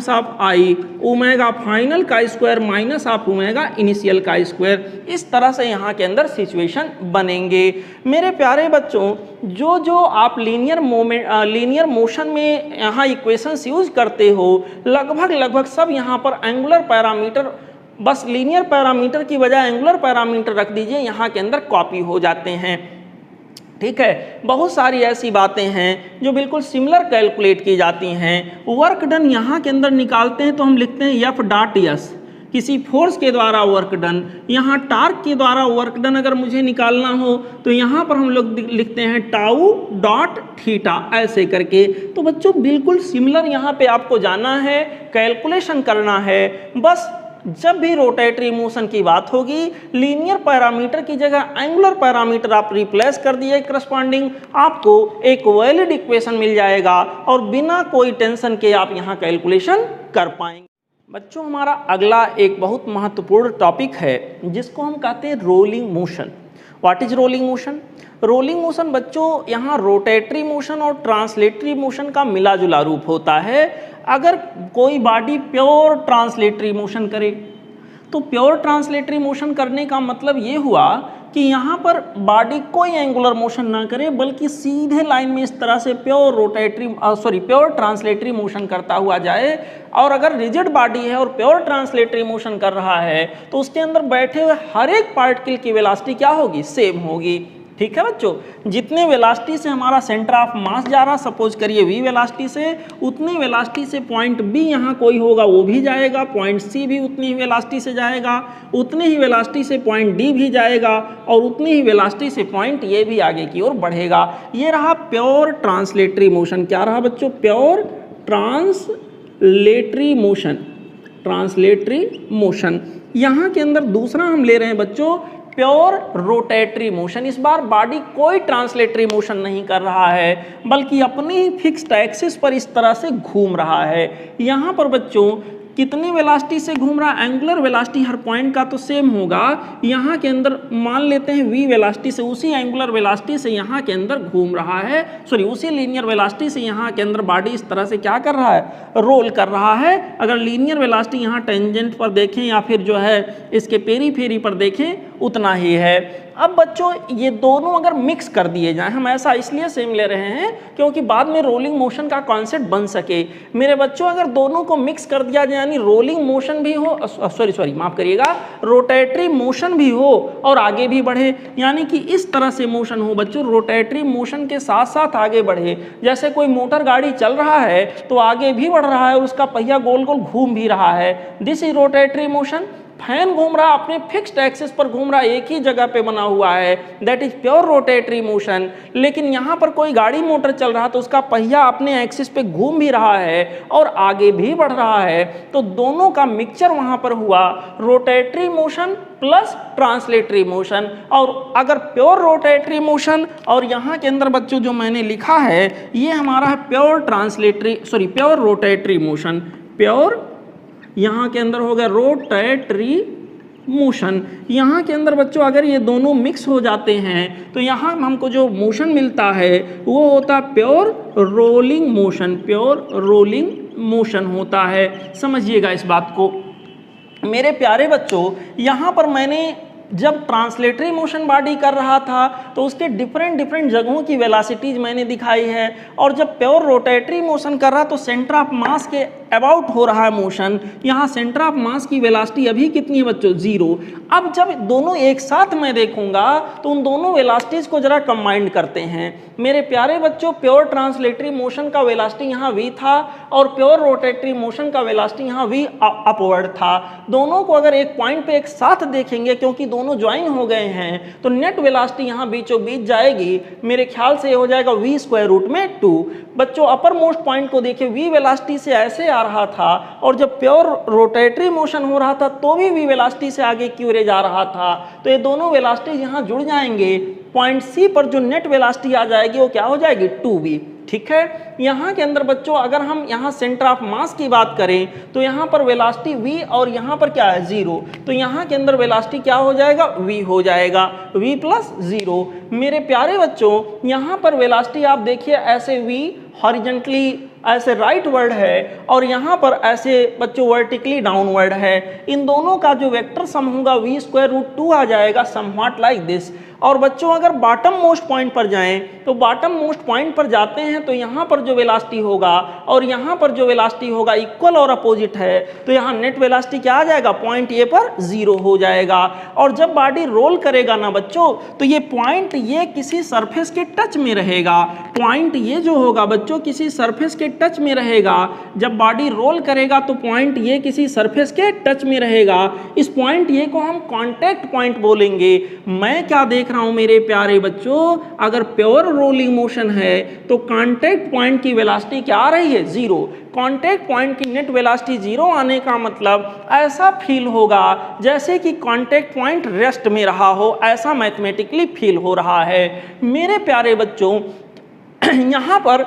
of I omega final का square minus of omega initial का स्क्वायर। इस तरह से यहाँ के अंदर सिचुएशन बनेंगे। मेरे प्यारे बच्चों, जो आप लीनियर मोशन में यहाँ इक्वेशंस यूज करते हो, लगभग सब यहाँ पर एंगुलर पैरामीटर, बस लीनियर पैरामीटर की बजाय एंगुलर पैरामीटर रख दीजिए, यहाँ के अंदर कॉपी हो जाते हैं। ठीक है, बहुत सारी ऐसी बातें हैं जो बिल्कुल सिमिलर कैलकुलेट की जाती हैं। वर्क डन यहाँ के अंदर निकालते हैं तो हम लिखते हैं एफ डॉट एस, किसी फोर्स के द्वारा वर्क डन। यहाँ टार्क के द्वारा वर्क डन अगर मुझे निकालना हो तो यहाँ पर हम लोग लिखते हैं टाउ डॉट थीटा, ऐसे करके। तो बच्चों बिल्कुल सिमिलर यहाँ पे आपको जाना है, कैलकुलेशन करना है। बस जब भी रोटेटरी मोशन की बात होगी, लीनियर पैरामीटर की जगह एंगुलर पैरामीटर आप रिप्लेस कर दिए करस्पॉन्डिंग, आपको एक वैलिड इक्वेशन मिल जाएगा और बिना कोई टेंशन के आप यहाँ कैलकुलेशन कर पाएंगे। बच्चों हमारा अगला एक बहुत महत्वपूर्ण टॉपिक है जिसको हम कहते हैं rolling motion. What is rolling motion? Rolling motion बच्चों यहाँ रोटेटरी मोशन और ट्रांसलेटरी मोशन का मिला जुला रूप होता है। अगर कोई बॉडी प्योर ट्रांसलेटरी मोशन करे तो प्योर ट्रांसलेटरी मोशन करने का मतलब ये हुआ कि यहाँ पर बॉडी कोई एंगुलर मोशन ना करे, बल्कि सीधे लाइन में इस तरह से प्योर ट्रांसलेटरी मोशन करता हुआ जाए। और अगर रिजिड बॉडी है और प्योर ट्रांसलेटरी मोशन कर रहा है तो उसके अंदर बैठे हुए हर एक पार्टिकल की वेलोसिटी क्या होगी? सेम होगी। ठीक है बच्चों, जितने वेलोसिटी से हमारा सेंटर ऑफ मास जा रहा, सपोज करिए v वेलोसिटी से, उतनी वेलोसिटी से पॉइंट B यहाँ कोई होगा वो भी जाएगा, पॉइंट C भी उतनी ही वेलोसिटी से जाएगा, उतनी ही वेलोसिटी से पॉइंट D भी जाएगा और उतनी ही वेलोसिटी से पॉइंट A भी आगे की ओर बढ़ेगा। ये रहा प्योर ट्रांसलेटरी मोशन। क्या रहा बच्चों? Pure translatory motion. यहाँ के अंदर दूसरा हम ले रहे हैं बच्चों प्योर रोटेटरी मोशन। इस बार बॉडी कोई ट्रांसलेटरी मोशन नहीं कर रहा है, बल्कि अपनी ही फिक्स्ड एक्सिस पर इस तरह से घूम रहा है। यहाँ पर बच्चों कितनी वेलोसिटी से घूम रहा है? एंगुलर वेलोसिटी हर पॉइंट का तो सेम होगा। यहाँ के अंदर मान लेते हैं v वेलोसिटी से, उसी एंगुलर वेलोसिटी से यहाँ के अंदर घूम रहा है, उसी लीनियर वेलोसिटी से यहाँ के अंदर बॉडी इस तरह से क्या कर रहा है? रोल कर रहा है। अगर लीनियर वेलोसिटी यहाँ टेंजेंट पर देखें या फिर जो है इसके पेरीफेरी पर देखें, उतना ही है। अब बच्चों ये दोनों अगर मिक्स कर दिए जाएं, हम ऐसा इसलिए सेम ले रहे हैं क्योंकि बाद में रोलिंग मोशन का कॉन्सेप्ट बन सके। मेरे बच्चों अगर दोनों को मिक्स कर दिया जाए, यानी रोलिंग मोशन भी हो, माफ करिएगा, रोटेटरी मोशन भी हो और आगे भी बढ़े, यानी कि इस तरह से मोशन हो बच्चों, रोटेटरी मोशन के साथ साथ आगे बढ़े। जैसे कोई मोटर गाड़ी चल रहा है तो आगे भी बढ़ रहा है और उसका पहिया गोल गोल घूम भी रहा है, this is rotatory motion. Fan घूम रहा, अपने फिक्स्ड एक्सिस पर घूम रहा, एक ही जगह पे बना हुआ है, that is pure rotatory motion. लेकिन यहाँ पर कोई गाड़ी मोटर चल रहा तो उसका पहिया अपने एक्सिस पे घूम भी रहा है और आगे भी बढ़ रहा है, तो दोनों का मिक्सचर वहाँ पर हुआ, rotatory motion plus translatory motion. और अगर प्योर रोटेटरी मोशन और यहाँ के अंदर बच्चों जो मैंने लिखा है ये हमारा है प्योर रोटेटरी मोशन, प्योर यहाँ के अंदर हो गया रोटेटरी मोशन। यहाँ के अंदर बच्चों अगर ये दोनों मिक्स हो जाते हैं तो यहाँ हमको जो मोशन मिलता है वो होता है प्योर रोलिंग मोशन होता है। समझिएगा इस बात को मेरे प्यारे बच्चों। यहाँ पर मैंने जब ट्रांसलेटरी मोशन बॉडी कर रहा था तो उसके डिफरेंट जगहों की वेलोसिटीज मैंने दिखाई है, और जब प्योर रोटेटरी मोशन कर रहा तो सेंटर ऑफ मास के अबाउट हो रहा है मोशन। यहाँ सेंटर ऑफ मास की वेलोसिटी अभी कितनी है बच्चों? 0। अब जब दोनों एक साथ मैं देखूंगा तो उन दोनों वेलोसिटीज को जरा कंबाइंड करते हैं मेरे प्यारे बच्चों। प्योर ट्रांसलेटरी मोशन का वेलोसिटी यहाँ v था और प्योर रोटेटरी मोशन का वेलोसिटी यहाँ v अपवर्ड था। दोनों को अगर एक पॉइंट पे एक साथ देखेंगे, क्योंकि दोनों ज्वाइन हो गए हैं, तो नेट वेलोसिटी यहाँ बीचों बीच जाएगी। मेरे ख्याल से ये हो जाएगा v²√2। बच्चों अपर मोस्ट पॉइंट को देखिए, v वेलोसिटी से ऐसे आ रहा था और जब प्योर रोटेटरी मोशन हो रहा था तो भी v वेलोसिटी से आगे की ओर जा रहा था। तो ये दोनों वेलोसिटी यहाँ जुड़ जाएंगे। पॉइंट C पर जो नेट वेलोसिटी आ जाएगी वो क्या हो जाएगी? 2v। ठीक है। यहाँ के अंदर बच्चों अगर हम यहाँ सेंटर ऑफ मास की बात करें तो यहाँ पर वेलोसिटी v और यहाँ पर क्या है 0, तो यहाँ के अंदर वेलोसिटी क्या हो जाएगा v हो जाएगा, v प्लस 0। मेरे प्यारे बच्चों यहाँ पर वेलोसिटी आप देखिए ऐसे v हॉरिजेंटली ऐसे राइटवर्ड है और यहाँ पर ऐसे बच्चों वर्टिकली डाउनवर्ड है। इन दोनों का जो वेक्टर सम होगा v स्क्वायर रूट 2 आ जाएगा, समव्हाट लाइक दिस। और बच्चों अगर बॉटम मोस्ट पॉइंट पर जाएं तो बॉटम मोस्ट पॉइंट पर जाते हैं तो यहाँ पर जो वेलोसिटी होगा और यहाँ पर जो वेलोसिटी होगा इक्वल और अपोजिट है, तो यहाँ नेट वेलोसिटी क्या आ जाएगा, पॉइंट ए पर 0 हो जाएगा। और जब बॉडी रोल करेगा ना बच्चों तो ये पॉइंट ये किसी सरफेस के टच में रहेगा, पॉइंट ये जो होगा बच्चों किसी सरफेस के टच में रहेगा। जब बॉडी रोल करेगा तो पॉइंट ये किसी सरफेस के टच में रहेगा। इस पॉइंट ये को हम कांटेक्ट पॉइंट बोलेंगे। मैं क्या देख रहा हूं मेरे प्यारे बच्चों, अगर प्योर रोलिंग मोशन है तो कांटेक्ट पॉइंट की वेलोसिटी क्या आ रही है 0। कांटेक्ट पॉइंट की नेट वेलोसिटी 0 आने का मतलब ऐसा फील होगा जैसे कि कांटेक्ट पॉइंट रेस्ट में रहा हो, ऐसा मैथमेटिकली फील हो रहा है। मेरे प्यारे बच्चों यहाँ पर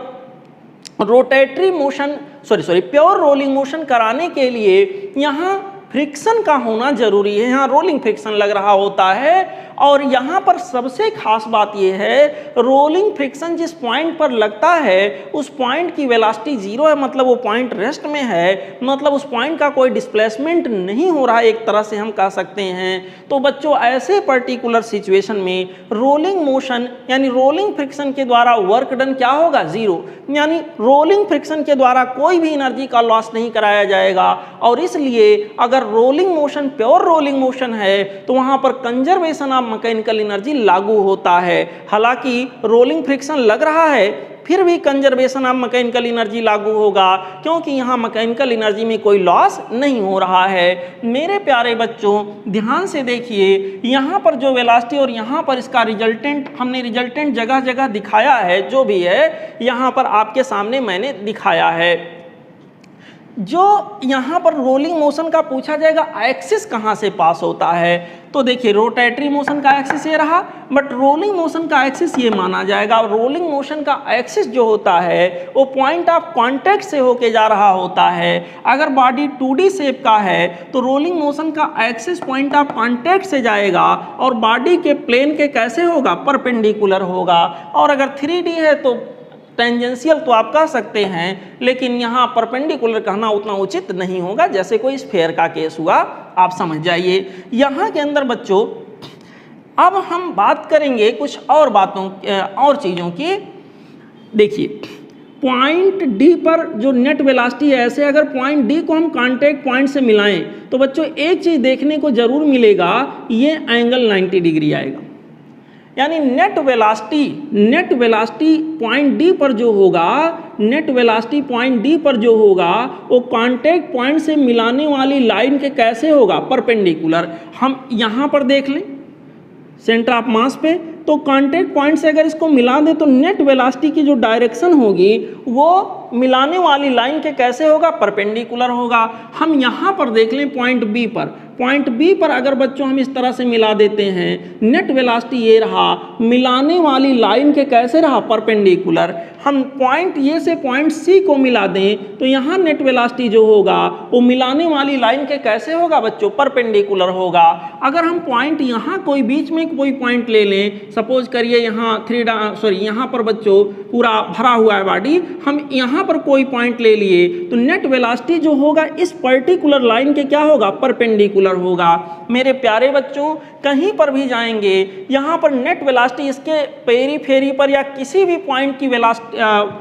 rotatory motion pure rolling motion कराने के लिए यहाँ फ्रिक्शन का होना जरूरी है। यहाँ रोलिंग फ्रिक्शन लग रहा होता है और यहाँ पर सबसे खास बात यह है रोलिंग फ्रिक्शन जिस पॉइंट पर लगता है उस पॉइंट की वेलोसिटी 0 है, मतलब वो पॉइंट रेस्ट में है, मतलब उस पॉइंट का कोई डिस्प्लेसमेंट नहीं हो रहा है, एक तरह से हम कह सकते हैं। तो बच्चों ऐसे पर्टिकुलर सिचुएशन में रोलिंग मोशन यानी रोलिंग फ्रिक्शन के द्वारा वर्क डन क्या होगा 0, यानी रोलिंग फ्रिक्शन के द्वारा कोई भी एनर्जी का लॉस नहीं कराया जाएगा। और इसलिए अगर rolling motion pure rolling motion है तो वहां पर कंजर्वेशन ऑफ मैकेनिकल एनर्जी लागू होता है। हालांकि रोलिंग फ्रिक्शन लग रहा है फिर भी कंजर्वेशन ऑफ मैकेनिकल एनर्जी लागू होगा क्योंकि यहाँ मैकेनिकल एनर्जी में कोई लॉस नहीं हो रहा है। मेरे प्यारे बच्चों ध्यान से देखिए, यहाँ पर जो वेलोसिटी और यहाँ पर इसका रिजल्टेंट, हमने रिजल्टेंट जगह जगह दिखाया है, जो भी है यहाँ पर आपके सामने मैंने दिखाया है। जो यहाँ पर रोलिंग मोशन का पूछा जाएगा एक्सिस कहाँ से पास होता है, तो देखिए रोटेटरी मोशन का एक्सिस ये रहा, बट रोलिंग मोशन का एक्सिस ये माना जाएगा। रोलिंग मोशन का एक्सिस जो होता है वो पॉइंट ऑफ कांटेक्ट से होके जा रहा होता है। अगर बॉडी 2D शेप का है तो रोलिंग मोशन का एक्सिस पॉइंट ऑफ कांटेक्ट से जाएगा और बॉडी के प्लेन के कैसे होगा, परपेंडिकुलर होगा। और अगर 3D है तो टेंजेंशियल तो आप कह सकते हैं, लेकिन यहाँ परपेंडिकुलर कहना उतना उचित नहीं होगा, जैसे कोई स्फेयर का केस हुआ, आप समझ जाइए। यहाँ के अंदर बच्चों अब हम बात करेंगे कुछ और बातों और चीज़ों की। देखिए पॉइंट डी पर जो नेट वेलोसिटी है, ऐसे अगर पॉइंट डी को हम कांटेक्ट पॉइंट से मिलाएं तो बच्चों एक चीज़ देखने को जरूर मिलेगा, ये एंगल 90 डिग्री आएगा। यानी नेट वेलोसिटी पॉइंट डी पर जो होगा, नेट वेलोसिटी पॉइंट डी पर जो होगा वो कांटेक्ट पॉइंट से मिलाने वाली लाइन के कैसे होगा, परपेंडिकुलर। हम यहाँ पर देख लें सेंटर ऑफ मास पे, तो कांटेक्ट पॉइंट से अगर इसको मिला दें तो नेट वेलोसिटी की जो डायरेक्शन होगी वो मिलाने वाली लाइन के कैसे होगा, परपेंडिकुलर होगा। हम यहाँ पर देख लें पॉइंट बी पर, पॉइंट बी पर अगर बच्चों हम इस तरह से मिला देते हैं, नेट वेलोसिटी ये रहा, मिलाने वाली लाइन के कैसे रहा, परपेंडिकुलर। हम पॉइंट ए से पॉइंट सी को मिला दें तो यहाँ नेट वेलोसिटी जो होगा वो मिलाने वाली लाइन के कैसे होगा बच्चों, परपेंडिकुलर होगा। अगर हम पॉइंट यहाँ कोई बीच में कोई पॉइंट ले लें, सपोज करिए यहाँ यहाँ पर बच्चों पूरा भरा हुआ है बॉडी, हम यहाँ पर कोई पॉइंट ले लिए तो नेट वेलोसिटी जो होगा इस पर्टिकुलर लाइन के क्या होगा, परपेंडिकुलर होगा। मेरे प्यारे बच्चों कहीं पर भी जाएंगे यहाँ पर नेट वेलोसिटी इसके पेरीफेरी पर या किसी भी पॉइंट की वेलोसिटी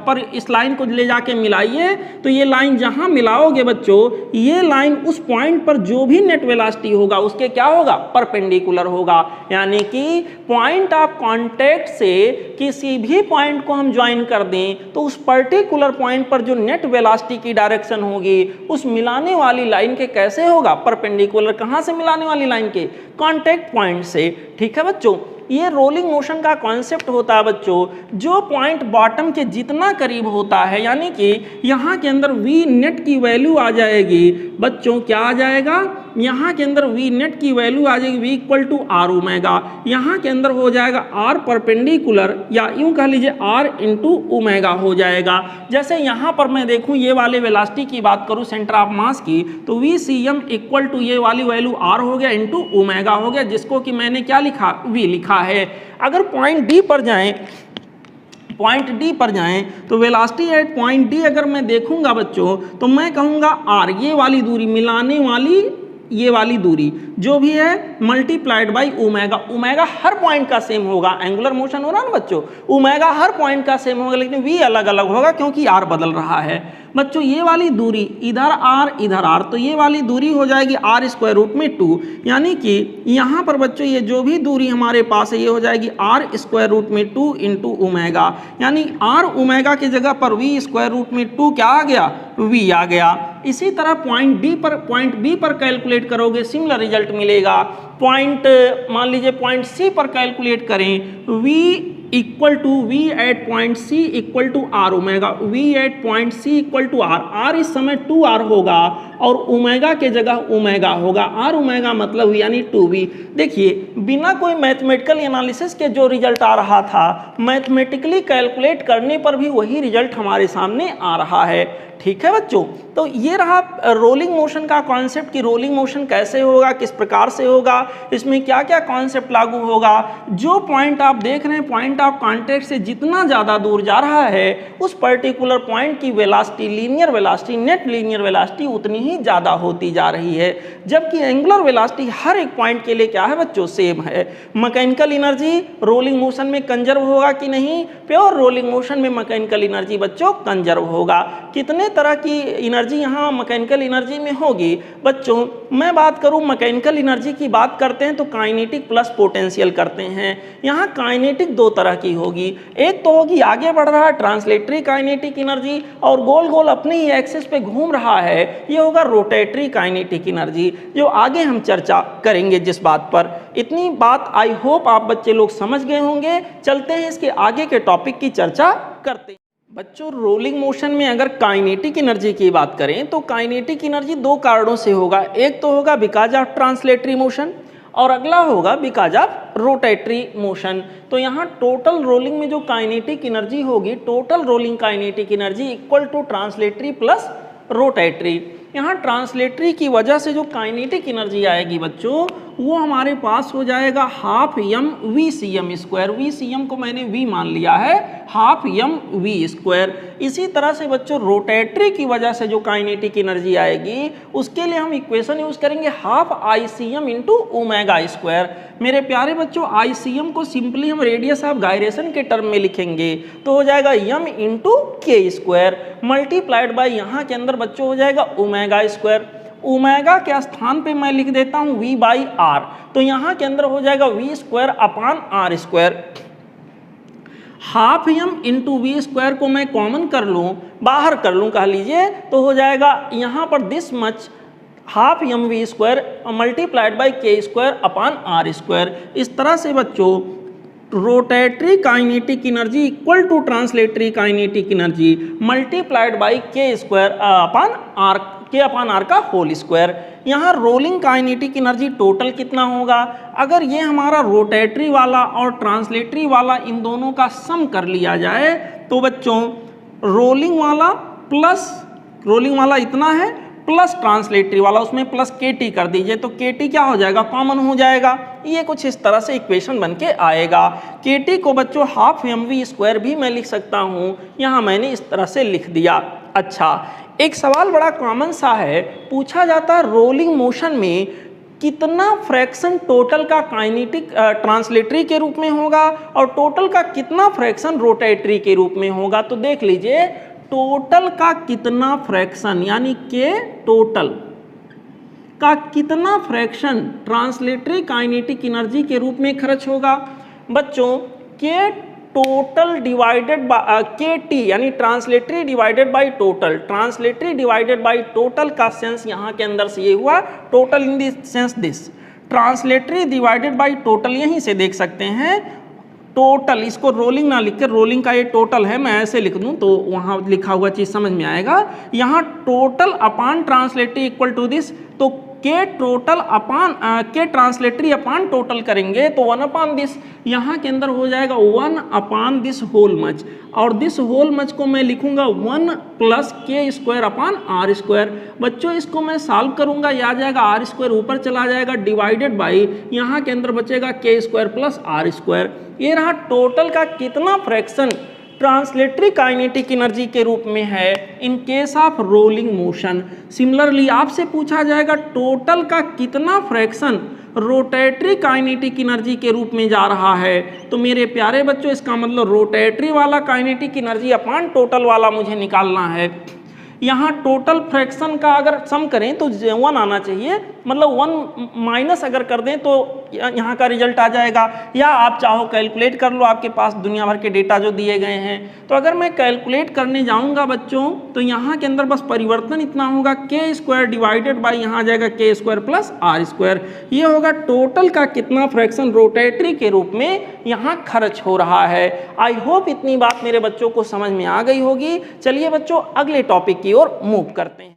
पर इस लाइन को ले जाके मिलाइए तो ये लाइन जहाँ मिलाओगे बच्चों, ये लाइन उस पॉइंट पर जो भी नेट वेलोसिटी होगा उसके क्या होगा, परपेंडिकुलर होगा। यानी कि पॉइंट ऑफ कांटेक्ट से किसी भी पॉइंट को हम ज्वाइन कर दें तो उस पर्टिकुलर पॉइंट पर जो नेट वेलोसिटी की डायरेक्शन होगी उस मिलाने वाली लाइन के कैसे होगा, परपेंडिकुलर। कहाँ से मिलाने वाली लाइन के, कांटेक्ट पॉइंट से। ठीक है बच्चों, ये रोलिंग मोशन का कॉन्सेप्ट होता है बच्चों, जो पॉइंट बॉटम के जितना करीब होता है, यानी कि यहाँ के अंदर वी नेट की वैल्यू आ जाएगी बच्चों, क्या आ जाएगा, यहाँ के अंदर वी नेट की वैल्यू आ जाएगी V equal to R omega, यहाँ के अंदर हो जाएगा आर परपेंडिकुलर या यूं कह लीजिए आर इंटू ओमेगा हो जाएगा। जैसे यहाँ पर मैं देखूँ ये वाले वेलोसिटी की बात करूँ सेंटर ऑफ मास की, तो V C M equal to ये वाली वैल्यू आर हो गया इंटू ओमेगा हो गया, जिसको कि मैंने क्या लिखा वी लिखा है। अगर पॉइंट डी पर जाएं, पॉइंट डी पर जाएं तो वेलोसिटी एट पॉइंट डी अगर मैं देखूंगा बच्चों तो मैं कहूंगा आर, ये वाली दूरी मिलाने वाली ये वाली दूरी जो भी है multiplied by omega. Omega her point का सेम होगा, एंगुलर मोशन हो रहा है ना बच्चों, ओमेगा हर पॉइंट का सेम होगा लेकिन वी अलग अलग होगा क्योंकि आर बदल रहा है। बच्चों ये वाली दूरी इधर आर, तो ये वाली दूरी हो जाएगी आर स्क्वायर रूट में 2, यानी कि यहाँ पर बच्चों ये जो भी दूरी हमारे पास है ये हो जाएगी आर स्क्वायर रूट में 2 इंटू ओमेगा, यानी आर ओमेगा की जगह पर वी स्क्वायर रूट में 2 क्या आ गया वी आ गया। इसी तरह पॉइंट बी पर कैलकुलेट करोगे सिमिलर रिजल्ट मिलेगा। पॉइंट मान लीजिए पॉइंट सी पर कैलकुलेट करें, V equal to V at point C equal to R omega, V at point C equal to R, R इस समय 2r होगा और ओमेगा के जगह ओमेगा होगा, आर ओमेगा मतलब यानी 2v। देखिए बिना कोई मैथमेटिकल एनालिसिस के जो रिजल्ट आ रहा था मैथमेटिकली कैलकुलेट करने पर भी वही रिजल्ट हमारे सामने आ रहा है। ठीक है बच्चों, तो ये रहा रोलिंग मोशन का कॉन्सेप्ट कि रोलिंग मोशन कैसे होगा, किस प्रकार से होगा, इसमें क्या क्या कॉन्सेप्ट लागू होगा। जो पॉइंट आप देख रहे हैं पॉइंट ऑफ कांटेक्ट से जितना ज़्यादा दूर जा रहा है उस पर्टिकुलर पॉइंट की velocity, linear velocity, net linear velocity उतनी ही ज़्यादा होती जा रही है, जबकि एंगुलर वेलोसिटी हर एक पॉइंट के लिए क्या है बच्चों सेम है। मैकेनिकल एनर्जी रोलिंग मोशन में कंजर्व होगा कि नहीं, प्योर रोलिंग मोशन में मैकेनिकल एनर्जी बच्चों कंजर्व होगा। कितने तरह की एनर्जी यहाँ मैकेनिकल एनर्जी में होगी बच्चों, मैं बात करूँ मैकेनिकल एनर्जी की बात करते हैं तो काइनेटिक प्लस पोटेंशियल करते हैं। यहाँ काइनेटिक दो तरह की होगी, एक तो होगी आगे बढ़ रहा है ट्रांसलेटरी काइनेटिक एनर्जी और गोल गोल अपने ही एक्सिस पे घूम रहा है, ये होगा रोटेटरी काइनेटिक एनर्जी, जो आगे हम चर्चा करेंगे जिस बात पर। इतनी बात आई होप आप बच्चे लोग समझ गए होंगे। चलते हैं इसके आगे के टॉपिक की चर्चा करते हैं। बच्चों रोलिंग मोशन में अगर काइनेटिक एनर्जी की बात करें तो काइनेटिक एनर्जी दो कारणों से होगा, एक तो होगा बिकॉज ऑफ ट्रांसलेटरी मोशन और अगला होगा बिकॉज ऑफ रोटेटरी मोशन। तो यहाँ टोटल रोलिंग में जो काइनेटिक एनर्जी होगी, total rolling kinetic energy equal to translatory plus rotatory. यहाँ ट्रांसलेटरी की वजह से जो काइनेटिक एनर्जी आएगी बच्चों वो हमारे पास हो जाएगा half M V C M square, V C M को मैंने वी मान लिया है, हाफ एम वी स्क्वायर। इसी तरह से बच्चों रोटेटरी की वजह से जो काइनेटिक एनर्जी आएगी उसके लिए हम इक्वेशन यूज करेंगे half I C M into omega square. मेरे प्यारे बच्चों आई सी एम को सिंपली हम रेडियस ऑफ गायरेशन के टर्म में लिखेंगे तो हो जाएगा M into K square multiplied by यहाँ के अंदर बच्चों हो जाएगा ओमेगा स्क्वायर। ओमेगा के स्थान पे मैं लिख देता हूँ v बाई आर, तो यहाँ के अंदर हो जाएगा v square upon R square. Half M into V square को मैं कॉमन कर लूँ, बाहर कर लूँ कह लीजिए, तो हो जाएगा यहाँ पर this much half M V square multiplied by K square upon R square. इस तरह से बच्चों rotatory kinetic energy equal to translatory kinetic energy multiplied by K square upon R का होल स्क्वायर। यहाँ रोलिंग काइनेटिक एनर्जी टोटल कितना होगा, अगर ये हमारा रोटेटरी वाला और ट्रांसलेटरी वाला इन दोनों का सम कर लिया जाए तो बच्चों रोलिंग वाला इतना है प्लस ट्रांसलेटरी वाला उसमें प्लस के टी कर दीजिए तो के टी क्या हो जाएगा कॉमन हो जाएगा। ये कुछ इस तरह से इक्वेशन बन के आएगा। के टी को बच्चों हाफ एम वी स्क्वायर भी मैं लिख सकता हूँ, यहाँ मैंने इस तरह से लिख दिया। अच्छा एक सवाल बड़ा कॉमन सा है, पूछा जाता है रोलिंग मोशन में कितना फ्रैक्शन टोटल का काइनेटिक ट्रांसलेटरी के रूप में होगा और टोटल का कितना फ्रैक्शन रोटेटरी के रूप में होगा। तो देख लीजिए टोटल का कितना फ्रैक्शन यानी के टोटल का कितना फ्रैक्शन ट्रांसलेटरी काइनेटिक एनर्जी के रूप में खर्च होगा बच्चों, के टोटल डिवाइडेड बाय के टी यानी translatory divided by total. Translatory divided by total का सेंस यहाँ के अंदर से ये हुआ total in this sense this, translatory divided by total यहीं से देख सकते हैं टोटल, इसको रोलिंग ना लिख कर रोलिंग का ये टोटल है मैं ऐसे लिख दूं तो वहाँ लिखा हुआ चीज़ समझ में आएगा। यहाँ total upon translatory equal to this, तो के टोटल अपान के ट्रांसलेटरी अपान टोटल करेंगे तो 1 अपान दिस, यहाँ के अंदर हो जाएगा 1 अपान दिस होल मच, और दिस होल मच को मैं लिखूंगा 1 plus K square upon R square. बच्चों इसको मैं सॉल्व करूंगा, ये आ जाएगा आर स्क्वायर ऊपर चला जाएगा डिवाइडेड बाई यहाँ के अंदर बचेगा के स्क्वायर प्लस आर स्क्वायर। ये रहा टोटल का कितना फ्रैक्शन ट्रांसलेटरी काइनेटिक एनर्जी के रूप में है in case of rolling motion. Similarly आपसे पूछा जाएगा टोटल का कितना फ्रैक्शन रोटेटरी काइनेटिक एनर्जी के रूप में जा रहा है। तो मेरे प्यारे बच्चों इसका मतलब रोटेटरी वाला काइनेटिक एनर्जी अपान टोटल वाला मुझे निकालना है। यहाँ टोटल फ्रैक्शन का अगर सम करें तो 1 आना चाहिए, मतलब 1 माइनस अगर कर दें तो यहाँ का रिजल्ट आ जाएगा, या आप चाहो कैलकुलेट कर लो, आपके पास दुनिया भर के डेटा जो दिए गए हैं। तो अगर मैं कैलकुलेट करने जाऊँगा बच्चों तो यहाँ के अंदर बस परिवर्तन इतना होगा के स्क्वायर डिवाइडेड बाई यहाँ आ जाएगा के स्क्वायर प्लस आर स्क्वायर। ये होगा टोटल का कितना फ्रैक्शन रोटेटरी के रूप में यहाँ खर्च हो रहा है। आई होप इतनी बात मेरे बच्चों को समझ में आ गई होगी। चलिए बच्चों अगले टॉपिक की ओर मूव करते हैं।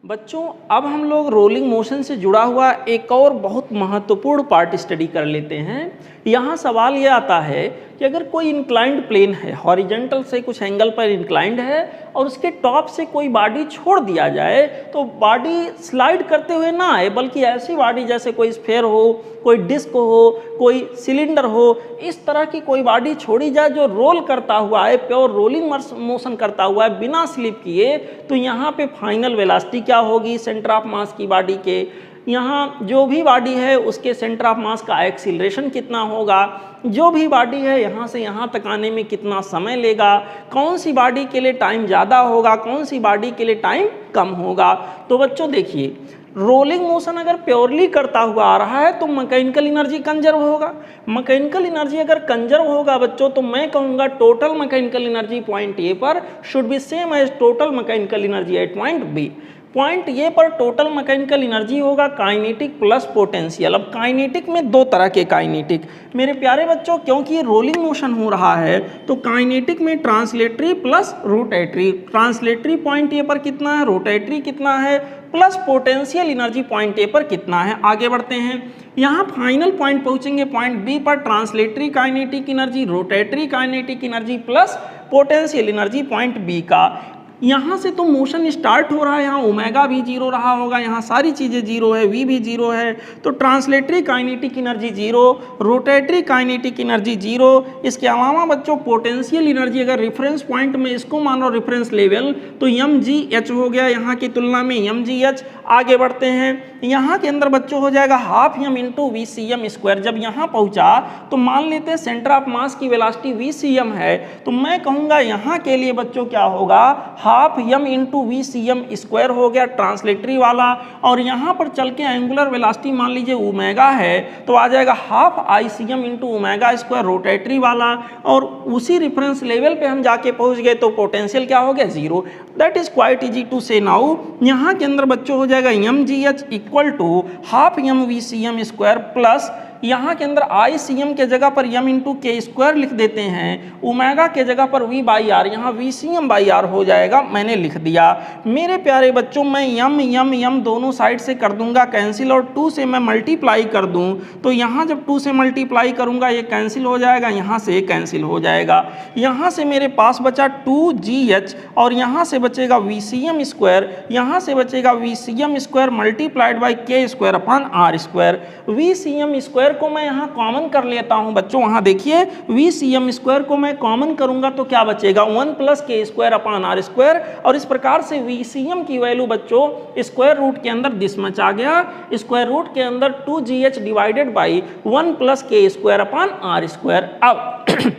बच्चों अब हम लोग रोलिंग मोशन से जुड़ा हुआ एक और बहुत महत्वपूर्ण पार्ट स्टडी कर लेते हैं। यहाँ सवाल ये आता है कि अगर कोई इंक्लाइंड प्लेन है, हॉरिजेंटल से कुछ एंगल पर इंक्लाइंड है और उसके टॉप से कोई बॉडी छोड़ दिया जाए तो बॉडी स्लाइड करते हुए ना आए, बल्कि ऐसी बॉडी जैसे कोई स्फेयर हो, कोई डिस्क हो, कोई सिलेंडर हो, इस तरह की कोई बॉडी छोड़ी जाए जो रोल करता हुआ है, प्योर रोलिंग मोशन करता हुआ है बिना स्लिप किए। तो यहाँ पे फाइनल वेलोसिटी क्या होगी सेंटर ऑफ मास की बॉडी के, यहाँ जो भी बॉडी है उसके सेंटर ऑफ मास का एक्सीलरेशन कितना होगा, जो भी बॉडी है यहाँ से यहाँ तक आने में कितना समय लेगा, कौन सी बॉडी के लिए टाइम ज़्यादा होगा, कौन सी बॉडी के लिए टाइम कम होगा। तो बच्चों देखिए रोलिंग मोशन अगर प्योरली करता हुआ आ रहा है तो मैकेनिकल एनर्जी कंजर्व होगा। मैकेनिकल एनर्जी अगर कंजर्व होगा बच्चों तो मैं कहूँगा total mechanical energy point A पर should be same as total mechanical energy at point B. Point ये पर टोटल मैकेनिकल एनर्जी होगा काइनेटिक प्लस पोटेंशियल। अब काइनेटिक में दो तरह के काइनेटिक मेरे प्यारे बच्चों, क्योंकि ये रोलिंग मोशन हो रहा है तो काइनेटिक में translatory plus rotatory. Translatory point A पर कितना है, रोटेटरी कितना है, plus potential energy point A पर कितना है। आगे बढ़ते हैं, यहाँ फाइनल पॉइंट पहुंचेंगे पॉइंट बी पर translatory kinetic energy, rotatory kinetic energy plus potential energy point B का। यहाँ से तो मोशन स्टार्ट हो रहा है, यहाँ ओमेगा भी जीरो रहा होगा, यहाँ सारी चीज़ें जीरो है, वी भी जीरो है, तो translatory kinetic energy zero, rotatory kinetic energy zero. इसके अलावा बच्चों पोटेंशियल एनर्जी अगर रेफरेंस पॉइंट में इसको मानो रेफरेंस लेवल तो एम जी एच हो गया यहाँ की तुलना में एम जी एच। आगे बढ़ते हैं, यहाँ के अंदर बच्चों हो जाएगा half M into V C M square. जब यहाँ पहुँचा तो मान लेते हैं सेंटर ऑफ मास की वेलोसिटी वी सी एम है, तो मैं कहूँगा यहाँ के लिए बच्चों क्या होगा, half M into V C M square हो गया ट्रांसलेटरी वाला, और यहाँ पर चल के एंगुलर वेलोसिटी मान लीजिए ओमेगा है तो आ जाएगा half I C M into omega square rotatory वाला, और उसी रेफरेंस लेवल पे हम जाके पहुँच गए तो पोटेंशियल क्या हो गया, zero. That is quite easy to see now. यहाँ के अंदर बच्चों हो जाएगा M G H equal to half M V C M square plus यहाँ के अंदर आई सी एम के जगह पर एम इंटू के स्क्वायर लिख देते हैं, ओमेगा के जगह पर वी बाई आर, यहाँ V C M by R हो जाएगा, मैंने लिख दिया। मेरे प्यारे बच्चों मैं यम यम यम दोनों साइड से कर दूंगा कैंसिल, और 2 से मैं मल्टीप्लाई कर दूं तो यहाँ जब 2 से मल्टीप्लाई करूंगा ये कैंसिल हो जाएगा, यहाँ से कैंसिल हो जाएगा। यहाँ से मेरे पास बचा 2GH और यहाँ से बचेगा वी सी एम स्क्वायर, यहाँ से बचेगा V C M square multiplied by K square upon R square. V C M square को मैं यहाँ कॉमन कर लेता हूँ बच्चों, वहाँ देखिए वी सी एम स्क्वायर को मैं कॉमन करूंगा तो क्या बचेगा, 1 plus K square upon R square. और इस प्रकार से वी सी एम की वैल्यू बच्चों स्क्वायर रूट के अंदर दिस मच आ गया, स्क्वायर रूट के अंदर 2GH divided by 1 plus K square upon R square. अब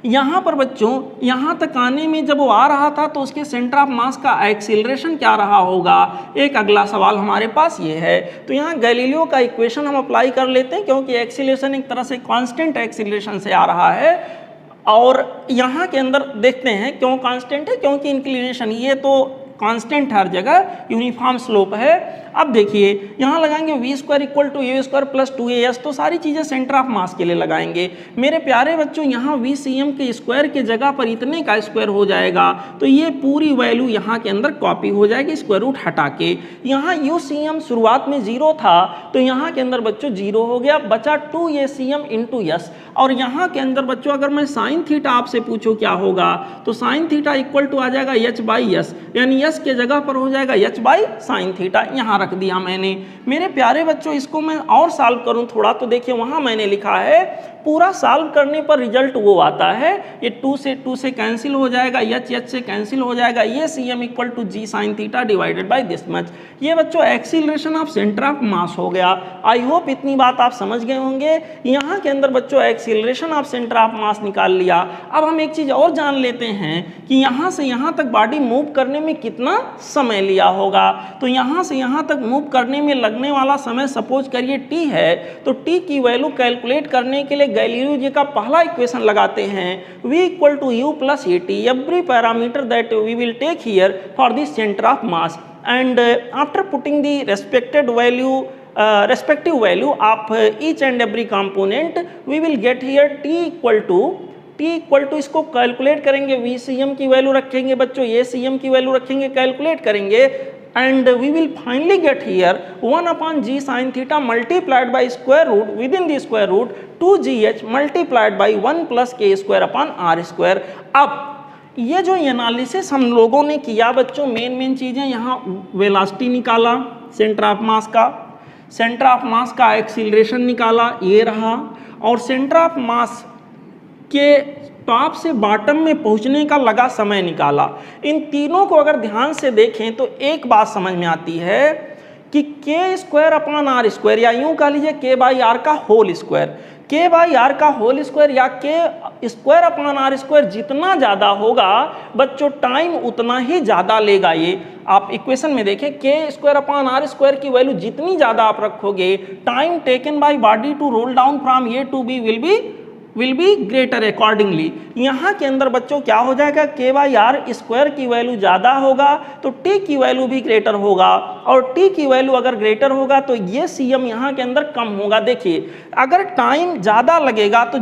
यहाँ पर बच्चों यहाँ तक आने में जब वो आ रहा था तो उसके सेंटर ऑफ मास का एक्सीलरेशन क्या रहा होगा, एक अगला सवाल हमारे पास ये है। तो यहाँ गैलीलियो का इक्वेशन हम अप्लाई कर लेते हैं, क्योंकि एक्सीलरेशन एक तरह से कांस्टेंट एक्सीलरेशन से आ रहा है। और यहाँ के अंदर देखते हैं क्यों कांस्टेंट है, क्योंकि इंक्लिनेशन ये तो कांस्टेंट हर जगह यूनिफॉर्म स्लोप है। अब देखिए यहाँ लगाएंगे V square equal to A square plus 2as, तो सारी चीज़ें सेंटर ऑफ मास के लिए लगाएंगे। मेरे प्यारे बच्चों यहाँ V C M K square के जगह पर इतने का स्क्वायर हो जाएगा, तो ये पूरी वैल्यू यहाँ के अंदर कॉपी हो जाएगी स्क्वायर रूट हटा के। यहाँ यू सी एम शुरुआत में 0 था, तो यहाँ के अंदर बच्चों 0 हो गया, बचा 2ac इंटू यस। और यहाँ के अंदर बच्चों अगर मैं साइन थीटा आपसे पूछूं क्या होगा, तो साइन थीटा इक्वल टू आ जाएगा h बाई यस, यानी यस के जगह पर हो जाएगा h बाई साइन थीटा, यहाँ रख दिया मैंने। मेरे प्यारे बच्चों इसको मैं और सॉल्व करूँ थोड़ा, तो देखिए वहाँ मैंने लिखा है पूरा सॉल्व करने पर रिजल्ट वो आता है, ये 2 से कैंसिल हो जाएगा, h से कैंसिल हो जाएगा, ये cm equal to G sine theta divided by this much. ये बच्चों acceleration of centre of mass हो गया। आई होप इतनी बात आप समझ गए होंगे। यहाँ के अंदर बच्चों एक्सीलरेशन ऑफ सेंटर ऑफ मास निकाल लिया। अब हम एक चीज़ और जान लेते हैं कि यहाँ से यहाँ तक बॉडी मूव करने में कितना समय लिया होगा। तो यहाँ से यहाँ तक मूव करने में लगने वाला समय सपोज करिए t है, तो t की वैल्यू कैलकुलेट करने के लिए गैलीलियो जी का पहला इक्वेशन लगाते हैं, v equal to U plus A T, every parameter that we will take here for the centre of mass, and after putting the respective value of each and every component, we will get here t equal to इसको कैलकुलेट करेंगे, वी सी एम की वैल्यू रखेंगे बच्चों, ये सी एम की वैल्यू रखेंगे, कैलकुलेट करेंगे, and we will finally get here 1 upon g sin theta multiplied by square root within the square root 2gh multiplied by 1 plus k square upon r square। अब ये जो एनालिसिस हम लोगों ने किया बच्चों, मेन चीज़ें यहाँ वेलोसिटी निकाला सेंटर ऑफ मास का, सेंटर ऑफ मास का एक्सीलरेशन निकाला ये रहा, और सेंटर ऑफ मास के टॉप से बॉटम में पहुंचने का लगा समय निकाला। इन तीनों को अगर ध्यान से देखें तो एक बात समझ में आती है कि के स्क्वायर अपॉन आर स्क्वायर, या यूं कह लीजिए के बाई आर का होल स्क्वायर, के बाई आर का होल स्क्वायर या के स्क्वायर अपॉन आर स्क्वायर जितना ज़्यादा होगा बच्चों टाइम उतना ही ज़्यादा लेगा। ये आप इक्वेशन में देखें, K square upon R square की वैल्यू जितनी ज़्यादा आप रखोगे, time taken by body to roll down from A to B will be greater accordingly. यहाँ के अंदर बच्चों क्या हो जाएगा, के बाई आर स्क्वायर की वैल्यू ज़्यादा होगा तो टी की वैल्यू भी ग्रेटर होगा, और टी की वैल्यू अगर ग्रेटर होगा तो ये सी एम यहाँ के अंदर कम होगा। देखिए अगर टाइम ज़्यादा लगेगा तो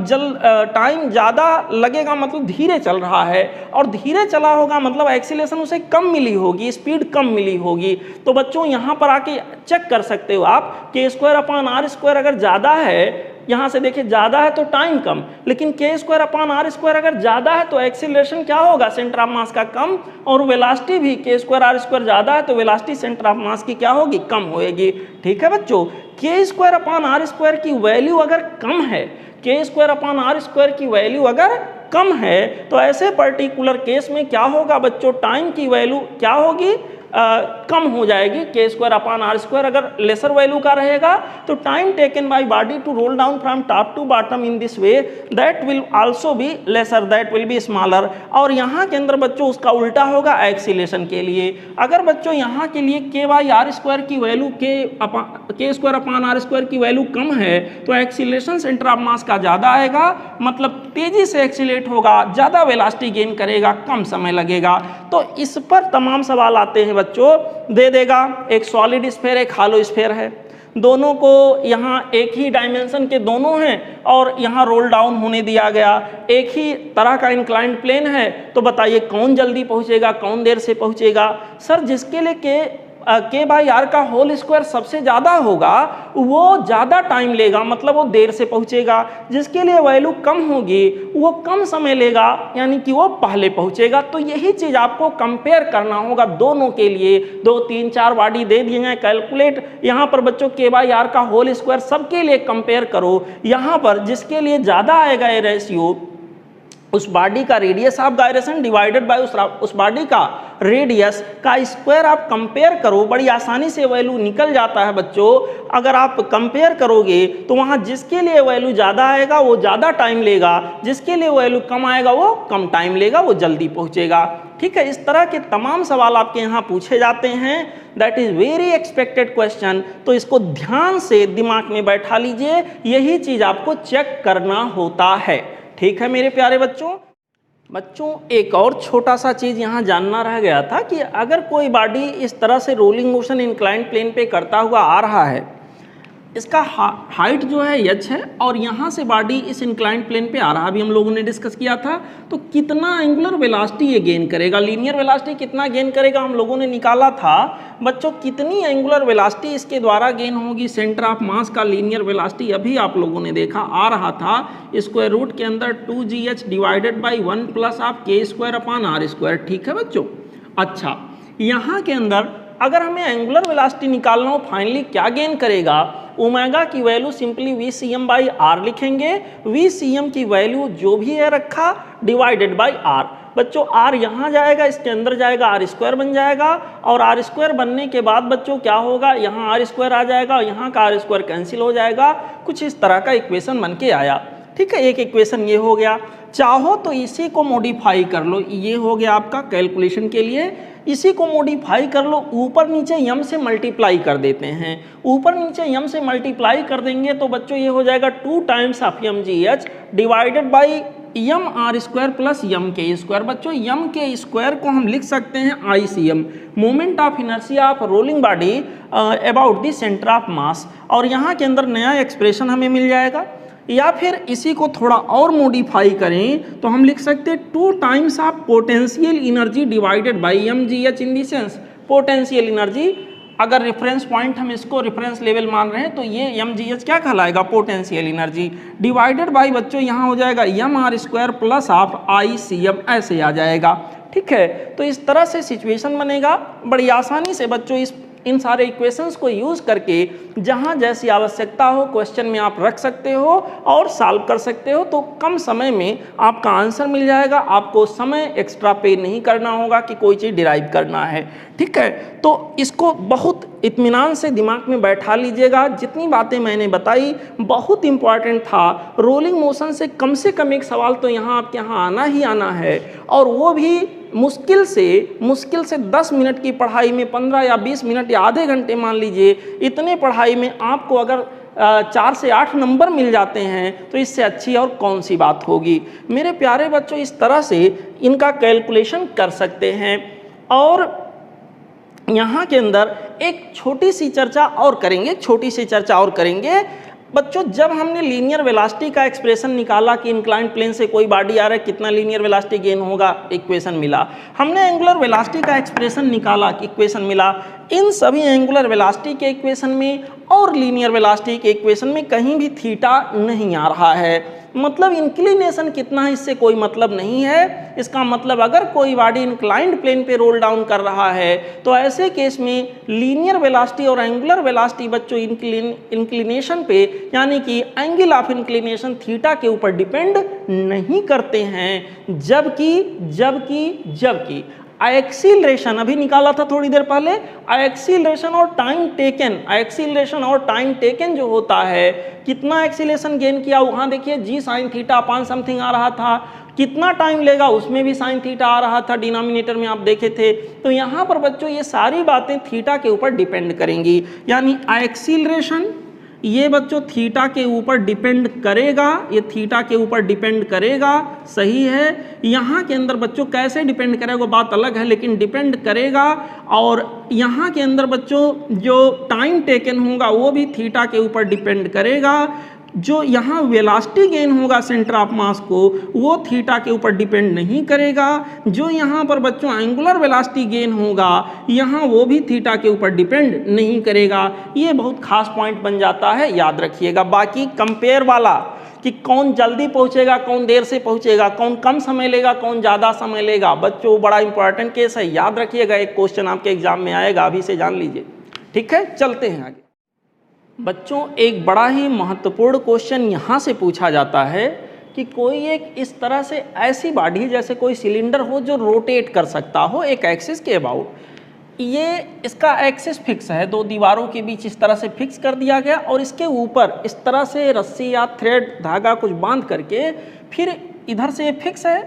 टाइम ज़्यादा लगेगा मतलब धीरे चल रहा है, और धीरे चला होगा मतलब एक्सीलरेशन उसे कम मिली होगी, स्पीड कम मिली होगी। तो बच्चों यहाँ पर आके चेक कर सकते हो आप, के स्क्वायर अपॉन आर स्क्वायर अगर ज़्यादा है, यहाँ से देखिए ज़्यादा है तो टाइम कम, लेकिन के स्क्वायर अपॉन आर स्क्वायर अगर ज़्यादा है तो एक्सीलरेशन क्या होगा, सेंटर ऑफ मास का कम, और वेलोसिटी भी के स्क्वायर आर स्क्वायर ज़्यादा है तो वेलोसिटी सेंटर ऑफ मास की क्या होगी, कम होएगी। ठीक है बच्चों, के स्क्वायर अपॉन आर स्क्वायर की वैल्यू अगर कम है, के स्क्वायर अपॉन आर स्क्वायर की वैल्यू अगर कम है, तो ऐसे पर्टिकुलर केस में क्या होगा बच्चों, टाइम की वैल्यू क्या होगी, कम हो जाएगी। K square upon R square अगर लेसर वैल्यू का रहेगा तो time taken by body to roll down from top to bottom in this way that will also be lesser, that will be smaller. और यहाँ के अंदर बच्चों उसका उल्टा होगा एक्सीलरेशन के लिए। अगर बच्चों यहाँ के लिए के बाई आर स्क्वायर की वैल्यू के स्क्वायर अपॉन आर स्क्वायर की वैल्यू कम है तो एक्सीलरेशन सेंटर ऑफ मास का ज़्यादा आएगा, मतलब तेजी से एक्सीलेट होगा, ज़्यादा वेलोसिटी गेन करेगा, कम समय लगेगा। तो इस पर तमाम सवाल आते हैं बच्चों। दे देगा एक सॉलिड स्फीयर एक हॉलो स्फीयर है, दोनों को यहाँ एक ही डायमेंशन के दोनों हैं और यहाँ रोल डाउन होने दिया गया, एक ही तरह का इंक्लाइंड प्लेन है, तो बताइए कौन जल्दी पहुँचेगा कौन देर से पहुँचेगा। सर जिसके लिए के बाई आर का होल स्क्वायर सबसे ज़्यादा होगा वो ज़्यादा टाइम लेगा, मतलब वो देर से पहुँचेगा। जिसके लिए वैल्यू कम होगी वो कम समय लेगा, यानी कि वो पहले पहुँचेगा। तो यही चीज़ आपको कंपेयर करना होगा दोनों के लिए। 2 3 4 बॉडी दे दिए हैं, कैलकुलेट यहाँ पर बच्चों के बाई आर का होल स्क्वायर सबके लिए कंपेयर करो। यहाँ पर जिसके लिए ज़्यादा आएगा ये रेशियो, उस बॉडी का radius of gyration divided by उस बॉडी का रेडियस का स्क्वायर आप कंपेयर करो, बड़ी आसानी से वैल्यू निकल जाता है बच्चों। अगर आप कंपेयर करोगे तो वहाँ जिसके लिए वैल्यू ज़्यादा आएगा वो ज़्यादा टाइम लेगा, जिसके लिए वैल्यू कम आएगा वो कम टाइम लेगा, वो जल्दी पहुँचेगा। ठीक है, इस तरह के तमाम सवाल आपके यहाँ पूछे जाते हैं। That is very expected question. तो इसको ध्यान से दिमाग में बैठा लीजिए, यही चीज़ आपको चेक करना होता है। ठीक है मेरे प्यारे बच्चों। बच्चों एक और छोटा सा चीज़ यहाँ जानना रह गया था कि अगर कोई बॉडी इस तरह से रोलिंग मोशन इंक्लाइंड प्लेन पे करता हुआ आ रहा है, इसका हाइट जो है h है और यहाँ से बॉडी इस इंक्लाइंड प्लेन पे आ रहा, अभी हम लोगों ने डिस्कस किया था, तो कितना एंगुलर वेलोसिटी ये गेन करेगा, लीनियर वेलोसिटी कितना गेन करेगा हम लोगों ने निकाला था। बच्चों कितनी एंगुलर वेलोसिटी इसके द्वारा गेन होगी, सेंटर ऑफ मास का लीनियर वेलोसिटी अभी आप लोगों ने देखा आ रहा था स्क्वायर रूट के अंदर 2gh divided by 1 plus of k square upon r square. ठीक है बच्चों। अच्छा, यहाँ के अंदर अगर हमें एंगुलर वेलोसिटी निकालना हो फाइनली क्या गेन करेगा, ओमेगा की value simply VCM by R लिखेंगे। VCM की वैल्यू जो भी है रखा डिवाइडेड बाई आर। बच्चों आर यहाँ जाएगा, इसके अंदर जाएगा, आर स्क्वायर बन जाएगा और आर स्क्वायर बनने के बाद बच्चों क्या होगा, यहाँ आर स्क्वायर आ जाएगा और यहाँ का आर स्क्वायर कैंसिल हो जाएगा। कुछ इस तरह का इक्वेशन बन के आया। ठीक है, एक इक्वेशन ये हो गया। चाहो तो इसी को मॉडिफाई कर लो, ये हो गया आपका कैलकुलेशन के लिए। इसी को मॉडिफाई कर लो, ऊपर नीचे यम से मल्टीप्लाई कर देते हैं। ऊपर नीचे यम से मल्टीप्लाई कर देंगे तो बच्चों ये हो जाएगा 2 times of mgh divided by M R square plus M K square. बच्चों यम के स्क्वायर को हम लिख सकते हैं ICM, moment of inertia of rolling body about the centre of मास। और यहाँ के अंदर नया एक्सप्रेशन हमें मिल जाएगा। या फिर इसी को थोड़ा और मॉडिफाई करें तो हम लिख सकते हैं 2 times of potential energy divided by mgh in the sense potential energy. अगर रेफरेंस पॉइंट हम इसको रेफरेंस लेवल मान रहे हैं तो ये mgh क्या कहलाएगा, पोटेंशियल एनर्जी, डिवाइडेड बाई बच्चों यहाँ हो जाएगा mr square plus of ICM, ऐसे आ जाएगा। ठीक है, तो इस तरह से सिचुएशन बनेगा। बड़ी आसानी से बच्चों इन सारे इक्वेशंस को यूज़ करके जहाँ जैसी आवश्यकता हो क्वेश्चन में आप रख सकते हो और सॉल्व कर सकते हो, तो कम समय में आपका आंसर मिल जाएगा। आपको समय एक्स्ट्रा पे नहीं करना होगा कि कोई चीज़ डिराइव करना है। ठीक है, तो इसको बहुत इत्मीनान से दिमाग में बैठा लीजिएगा। जितनी बातें मैंने बताई बहुत इंपॉर्टेंट था। रोलिंग मोशन से कम एक सवाल तो यहाँ आपके यहाँ आना ही आना है, और वो भी मुश्किल से 10 मिनट की पढ़ाई में 15 या 20 मिनट या आधे घंटे मान लीजिए, इतने पढ़ाई में आपको अगर 4 से 8 नंबर मिल जाते हैं तो इससे अच्छी और कौन सी बात होगी। मेरे प्यारे बच्चों, इस तरह से इनका कैलकुलेशन कर सकते हैं। और यहाँ के अंदर एक छोटी सी चर्चा और करेंगे बच्चों। जब हमने लीनियर वेलोसिटी का एक्सप्रेशन निकाला कि इंक्लाइंड प्लेन से कोई बॉडी आ रहा है, कितना लीनियर वेलोसिटी गेन होगा, इक्वेशन मिला। हमने एंगुलर वेलोसिटी का एक्सप्रेशन निकाला, इक्वेशन मिला। इन सभी एंगुलर वेलोसिटी के इक्वेशन में और लीनियर वेलोसिटी के इक्वेशन में कहीं भी थीटा नहीं आ रहा है। मतलब इंक्लिनेशन कितना है इससे कोई मतलब नहीं है। इसका मतलब अगर कोई बॉडी इंक्लाइंड प्लेन पे रोल डाउन कर रहा है तो ऐसे केस में लीनियर वेलोसिटी और एंगुलर वेलोसिटी बच्चों इंक्लिनेशन पे यानी कि एंगल ऑफ इंक्लिनेशन थीटा के ऊपर डिपेंड नहीं करते हैं। जबकि एक्सीलरेशन अभी निकाला था थोड़ी देर पहले, एक्सीलरेशन और टाइम टेकन जो होता है, कितना एक्सीलरेशन गेन किया वहाँ देखिए जी साइन थीटा अपान समथिंग आ रहा था, कितना टाइम लेगा उसमें भी साइन थीटा आ रहा था, डिनोमिनेटर में आप देखे थे। तो यहाँ पर बच्चों ये सारी बातें थीटा के ऊपर डिपेंड करेंगी, यानी एक्सीलरेशन ये बच्चों थीटा के ऊपर डिपेंड करेगा, ये थीटा के ऊपर डिपेंड करेगा, सही है। यहाँ के अंदर बच्चों कैसे डिपेंड करेगा वो बात अलग है, लेकिन डिपेंड करेगा। और यहाँ के अंदर बच्चों जो टाइम टेकन होगा वो भी थीटा के ऊपर डिपेंड करेगा। जो यहाँ वेलोसिटी गेन होगा सेंटर ऑफ मास को वो थीटा के ऊपर डिपेंड नहीं करेगा। जो यहाँ पर बच्चों एंगुलर वेलोसिटी गेन होगा यहाँ वो भी थीटा के ऊपर डिपेंड नहीं करेगा। ये बहुत खास पॉइंट बन जाता है, याद रखिएगा। बाकी कंपेयर वाला कि कौन जल्दी पहुँचेगा, कौन देर से पहुँचेगा, कौन कम समय लेगा, कौन ज़्यादा समय लेगा, बच्चों बड़ा इंपॉर्टेंट केस है, याद रखिएगा। एक क्वेश्चन आपके एग्जाम में आएगा, अभी से जान लीजिए। ठीक है, चलते हैं आगे। बच्चों एक बड़ा ही महत्वपूर्ण क्वेश्चन यहाँ से पूछा जाता है कि कोई एक इस तरह से ऐसी बॉडी जैसे कोई सिलेंडर हो जो रोटेट कर सकता हो एक एक्सिस के अबाउट। ये इसका एक्सिस फिक्स है, 2 दीवारों के बीच इस तरह से फिक्स कर दिया गया और इसके ऊपर इस तरह से रस्सी या थ्रेड धागा कुछ बांध करके फिर इधर से फिक्स है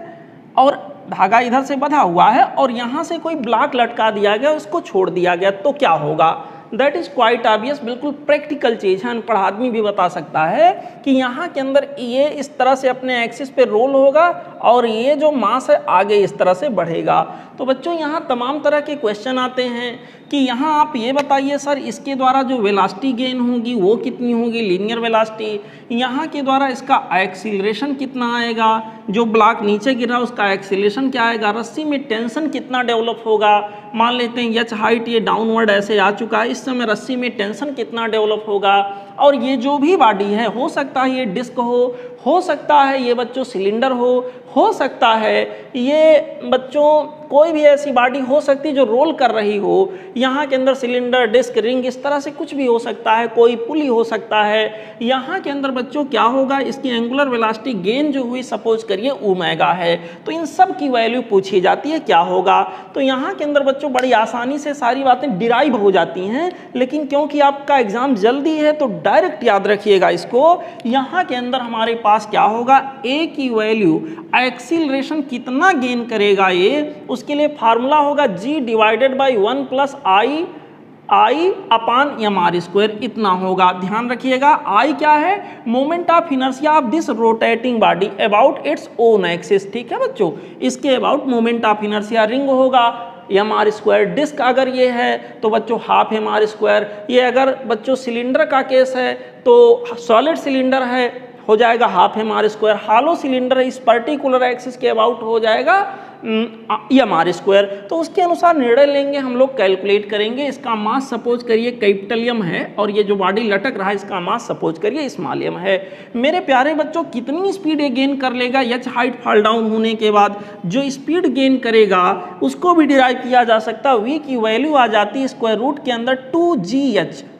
और धागा इधर से बंधा हुआ है और यहाँ से कोई ब्लॉक लटका दिया गया, उसको छोड़ दिया गया। तो क्या होगा, दैट इज क्वाइट ऑब्वियस, बिल्कुल प्रैक्टिकल चीज है, अनपढ़ आदमी भी बता सकता है कि यहाँ के अंदर ये इस तरह से अपने एक्सिस पे रोल होगा और ये जो मास है आगे इस तरह से बढ़ेगा। तो बच्चों यहाँ तमाम तरह के क्वेश्चन आते हैं कि यहाँ आप ये बताइए सर इसके द्वारा जो वेलोसिटी गेन होगी वो कितनी होगी, लीनियर वेलोसिटी। यहाँ के द्वारा इसका एक्सीलरेशन कितना आएगा, जो ब्लॉक नीचे गिरा उसका एक्सीलरेशन क्या आएगा, रस्सी में टेंशन कितना डेवलप होगा। मान लेते हैं एच हाइट ये डाउनवर्ड ऐसे आ चुका है, इस समय रस्सी में टेंशन कितना डेवलप होगा। और ये जो भी बॉडी है, हो सकता है ये डिस्क हो सकता है ये बच्चों सिलेंडर हो सकता है ये बच्चों कोई भी ऐसी बॉडी हो सकती है जो रोल कर रही हो। यहाँ के अंदर सिलेंडर, डिस्क, रिंग इस तरह से कुछ भी हो सकता है, कोई पुली हो सकता है। यहाँ के अंदर बच्चों क्या होगा, इसकी एंगुलर वेलोसिटी गेन जो हुई सपोज करिए ओमेगा है, तो इन सब की वैल्यू पूछी जाती है क्या होगा। तो यहाँ के अंदर बच्चों बड़ी आसानी से सारी बातें डिराइव हो जाती हैं, लेकिन क्योंकि आपका एग्जाम जल्दी है तो डायरेक्ट याद रखिएगा इसको। यहाँ के अंदर हमारे पास क्या होगा, ए की वैल्यू एक्सीलरेशन कितना गेन करेगा ये, उसके लिए फार्मूला होगा g divided by 1 plus I upon M R square, इतना होगा। ध्यान रखिएगा I क्या है, moment of inertia of this rotating body about its own axis. ठीक है बच्चों, इसके about moment of inertia ring होगा एम आर स्क्वायर। डिस्क अगर ये है तो बच्चों हाफ एम आर स्क्वायर। ये अगर बच्चों सिलेंडर का केस है तो सॉलिड सिलेंडर है हो जाएगा हाफ एम आर स्क्वायर। हालो सिलेंडर है इस पर्टिकुलर एक्सिस के अबाउट हो जाएगा एम आर स्क्वायर। तो उसके अनुसार निर्णय लेंगे हम लोग, कैलकुलेट करेंगे। इसका मास सपोज करिए कैपिटल एम है और ये जो बॉडी लटक रहा है इसका मास सपोज करिए स्मॉल एम है। मेरे प्यारे बच्चों कितनी स्पीड ये गेन कर लेगा, एच हाइट फॉल डाउन होने के बाद जो स्पीड गेन करेगा उसको भी डिराइव किया जा सकता है। वी की वैल्यू आ जाती है स्क्वायर रूट के अंदर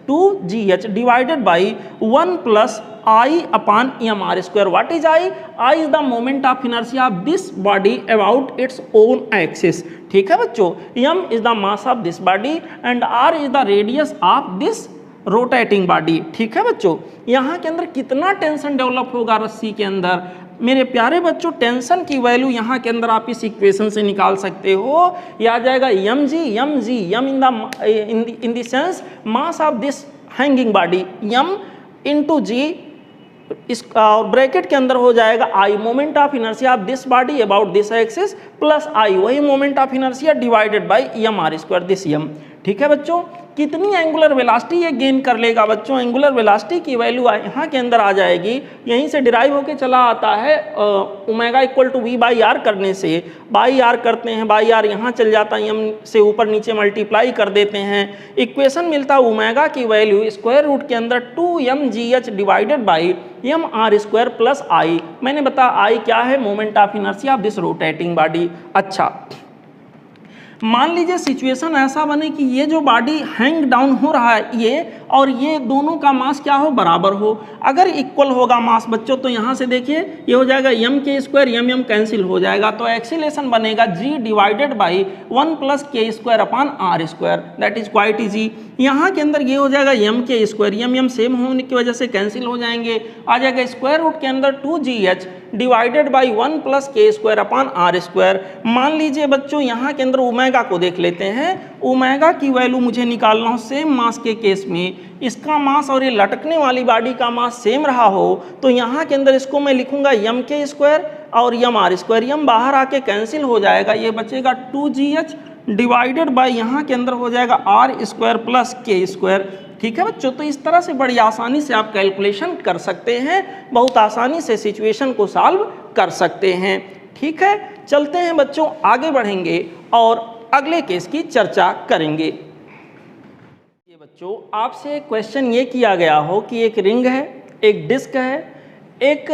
2gh divided by 1 plus I upon mr square. What is I? I is the moment of inertia of this body about its own axis. ठीक है बच्चों, m is the mass of this body and r is the radius of this rotating body. ठीक है बच्चों, यहाँ के अंदर कितना टेंशन डेवलप होगा रस्सी के अंदर। मेरे प्यारे बच्चों टेंशन की वैल्यू यहाँ के अंदर आप इस इक्वेशन से निकाल सकते हो। यह आ जाएगा m in the sense mass of this hanging body, m into G इस ब्रैकेट के अंदर हो जाएगा I moment of inertia of this body about this axis plus I वही moment of inertia divided by M R square this M. ठीक है बच्चों, कितनी एंगुलर वेलोसिटी ये गेन कर लेगा बच्चों, एंगुलर वेलोसिटी की वैल्यू यहाँ के अंदर आ जाएगी। यहीं से डिराइव होके चला आता है omega equal to V by R करने से, बाई आर करते हैं, बाई आर यहाँ चल जाता है, एम से ऊपर नीचे मल्टीप्लाई कर देते हैं, इक्वेशन मिलता है ओमेगा की वैल्यू स्क्वायर रूट के अंदर 2mgh divided by M R square plus I. मैंने बताया आई क्या है, moment of inertia of this rotating body. अच्छा मान लीजिए सिचुएशन ऐसा बने कि ये जो बॉडी हैंग डाउन हो रहा है ये और ये दोनों का मास क्या हो, बराबर हो। अगर इक्वल होगा मास बच्चों तो यहाँ से देखिए ये हो जाएगा M K square, M cancel हो जाएगा, तो एक्सीलरेशन बनेगा g divided by 1 plus K square upon R square, that is quite easy. यहाँ के अंदर ये हो जाएगा M K square, M same होने की वजह से कैंसिल हो जाएंगे, आ जाएगा स्क्वायर रूट के अंदर 2gh divided by 1 plus K square upon R square. मान लीजिए बच्चों यहाँ के अंदर ओमेगा को देख लेते हैं, ओमेगा की वैल्यू मुझे निकालना हो सेम मास के केस में, इसका मास और ये लटकने वाली बॉडी का मास सेम रहा हो तो यहाँ के अंदर इसको मैं लिखूंगा एम के स्क्वायर और एम आर स्क्वायर, एम बाहर आके कैंसिल हो जाएगा, ये बचेगा 2gh डिवाइडेड बाई यहाँ के अंदर हो जाएगा are square plus K square. ठीक है बच्चों, तो इस तरह से बड़ी आसानी से आप कैलकुलेशन कर सकते हैं, बहुत आसानी से सिचुएशन को सॉल्व कर सकते हैं। ठीक है, चलते हैं बच्चों आगे बढ़ेंगे और अगले केस की चर्चा करेंगे। ये बच्चों आपसे क्वेश्चन ये किया गया हो कि एक रिंग है, एक डिस्क है, एक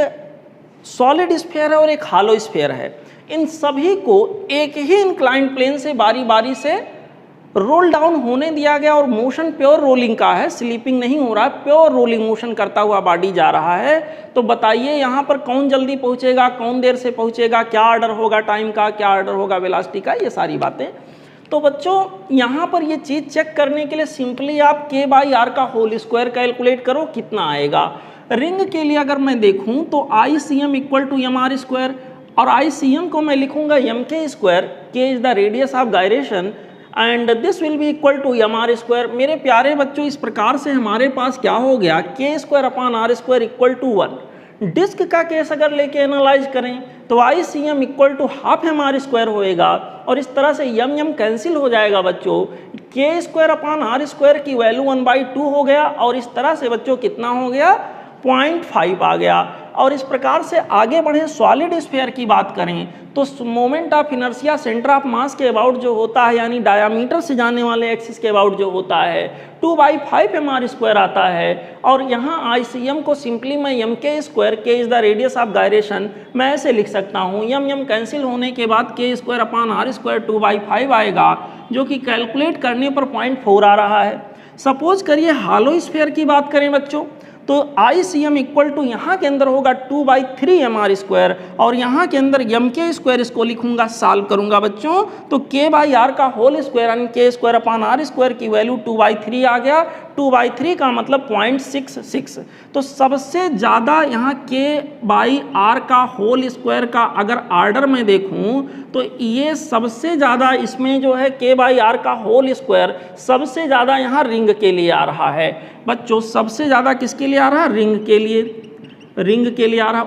सॉलिड स्फीयर है और एक हॉलो स्फीयर है, इन सभी को एक ही इंक्लाइंड प्लेन से बारी बारी से रोल डाउन होने दिया गया और मोशन प्योर रोलिंग का है, स्लीपिंग नहीं हो रहा है, प्योर रोलिंग मोशन करता हुआ बॉडी जा रहा है। तो बताइए यहाँ पर कौन जल्दी पहुँचेगा, कौन देर से पहुँचेगा, क्या ऑर्डर होगा टाइम का, क्या ऑर्डर होगा वेलोसिटी का, ये सारी बातें। तो बच्चों यहाँ पर ये चीज़ चेक करने के लिए सिंपली आप k बाई आर का होल स्क्वायर कैलकुलेट करो, कितना आएगा। रिंग के लिए अगर मैं देखूँ तो I C M equal to M R square और आई सी एम को मैं लिखूँगा M K square, K is the radius of gyration and this will be equal to M R square. मेरे प्यारे बच्चों, इस प्रकार से हमारे पास क्या हो गया, K square upon R square equal to 1। Disc का केस अगर लेके एनालाइज करें तो I C M equal to half M R square होएगा, और इस तरह से यम यम कैंसिल हो जाएगा बच्चों। के स्क्वायर अपॉन आर स्क्वायर की वैल्यू 1/2 हो गया, और इस तरह से बच्चों कितना हो गया, 0.5 आ गया। और इस प्रकार से आगे बढ़े सॉलिड स्फीयर की बात करें तो moment of inertia centre of मास के अबाउट जो होता है, यानी डायामीटर से जाने वाले एक्सिस के अबाउट जो होता है, 2/5 एम आर स्क्वायर आता है। और यहाँ आई सी एम को सिंपली मैं M K square, K is the radius of gyration, मैं ऐसे लिख सकता हूँ। यम यम कैंसिल होने के बाद के स्क्वायर अपॉन आर स्क्वायर 2/5 आएगा, जो कि कैलकुलेट करने पर 0.4 आ रहा है। सपोज करिए हालो स्फीयर की बात करें बच्चों, तो I C M equal to यहाँ के अंदर होगा 2/3 एम आर स्क्वायर, और यहाँ के अंदर एम के स्क्वायर इसको लिखूंगा, सॉल्व करूंगा बच्चों तो के बाई आर का होल स्क्वायर यानी के स्क्वायर अपॉन आर स्क्वायर की वैल्यू 2/3 आ गया। 2/3 का मतलब 0.66। तो सबसे ज़्यादा यहाँ के बाई आर का होल स्क्वायर का अगर आर्डर में देखूँ तो ये सबसे ज़्यादा इसमें जो है के बाई आर का होल स्क्वायर सबसे ज़्यादा यहाँ रिंग के लिए आ रहा है बच्चों। सबसे ज़्यादा किसके लिए आ रहा है, रिंग के लिए, रिंग के लिए आ रहा।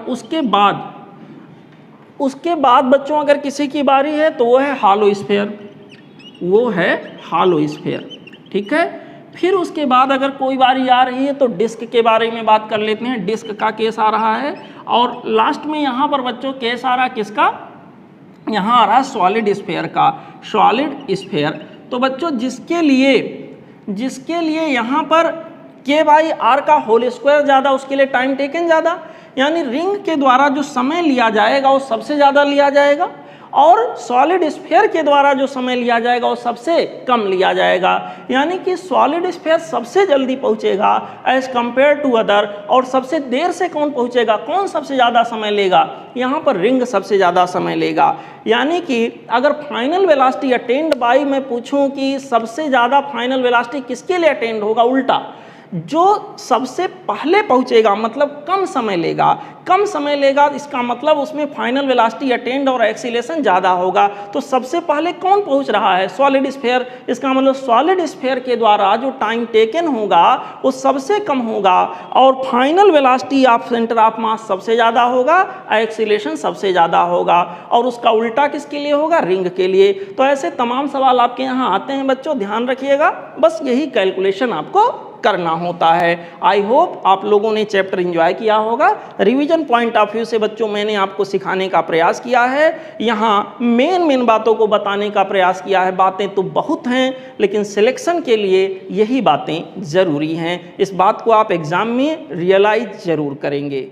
उसके बाद बच्चों अगर किसी की बारी है तो वो है हालो स्फीयर, वो है हालो स्फीयर, ठीक है। फिर उसके बाद अगर कोई बारी आ रही है तो डिस्क के बारे में बात कर लेते हैं। डिस्क का केस आ रहा है, और लास्ट में यहाँ पर बच्चों केस आ रहा है किसका, यहाँ आ रहा है सॉलिड स्फीयर का, सॉलिड स्फीयर। तो बच्चों जिसके लिए यहाँ पर के बाई आर का होल स्क्वायर ज़्यादा, उसके लिए टाइम टेकन ज़्यादा, यानी रिंग के द्वारा जो समय लिया जाएगा वो सबसे ज़्यादा लिया जाएगा, और सॉलिड स्फीयर के द्वारा जो समय लिया जाएगा वो सबसे कम लिया जाएगा। यानी कि सॉलिड स्फीयर सबसे जल्दी पहुंचेगा एज कंपेयर टू अदर, और सबसे देर से कौन पहुंचेगा, कौन सबसे ज़्यादा समय लेगा, यहाँ पर रिंग सबसे ज़्यादा समय लेगा। यानी कि अगर फाइनल वेलोसिटी अटेंड बाई मैं पूछूं कि सबसे ज़्यादा फाइनल वेलोसिटी किसके लिए अटेंड होगा, उल्टा जो सबसे पहले पहुंचेगा मतलब कम समय लेगा, कम समय लेगा, इसका मतलब उसमें फाइनल वेलोसिटी अटेंड और एक्सीलरेशन ज़्यादा होगा। तो सबसे पहले कौन पहुंच रहा है, सॉलिड स्फीयर। इसका मतलब सॉलिड स्फीयर के द्वारा जो टाइम टेकन होगा वो सबसे कम होगा, और final velocity of centre of मास सबसे ज़्यादा होगा, एक्सीलरेशन सबसे ज़्यादा होगा, और उसका उल्टा किसके लिए होगा, रिंग के लिए। तो ऐसे तमाम सवाल आपके यहाँ आते हैं बच्चों, ध्यान रखिएगा। बस यही कैलकुलेशन आपको करना होता है। आई होप आप लोगों ने चैप्टर एंजॉय किया होगा। रिवीजन पॉइंट ऑफ व्यू से बच्चों मैंने आपको सिखाने का प्रयास किया है, यहाँ मेन बातों को बताने का प्रयास किया है। बातें तो बहुत हैं लेकिन सिलेक्शन के लिए यही बातें ज़रूरी हैं। इस बात को आप एग्ज़ाम में रियलाइज ज़रूर करेंगे।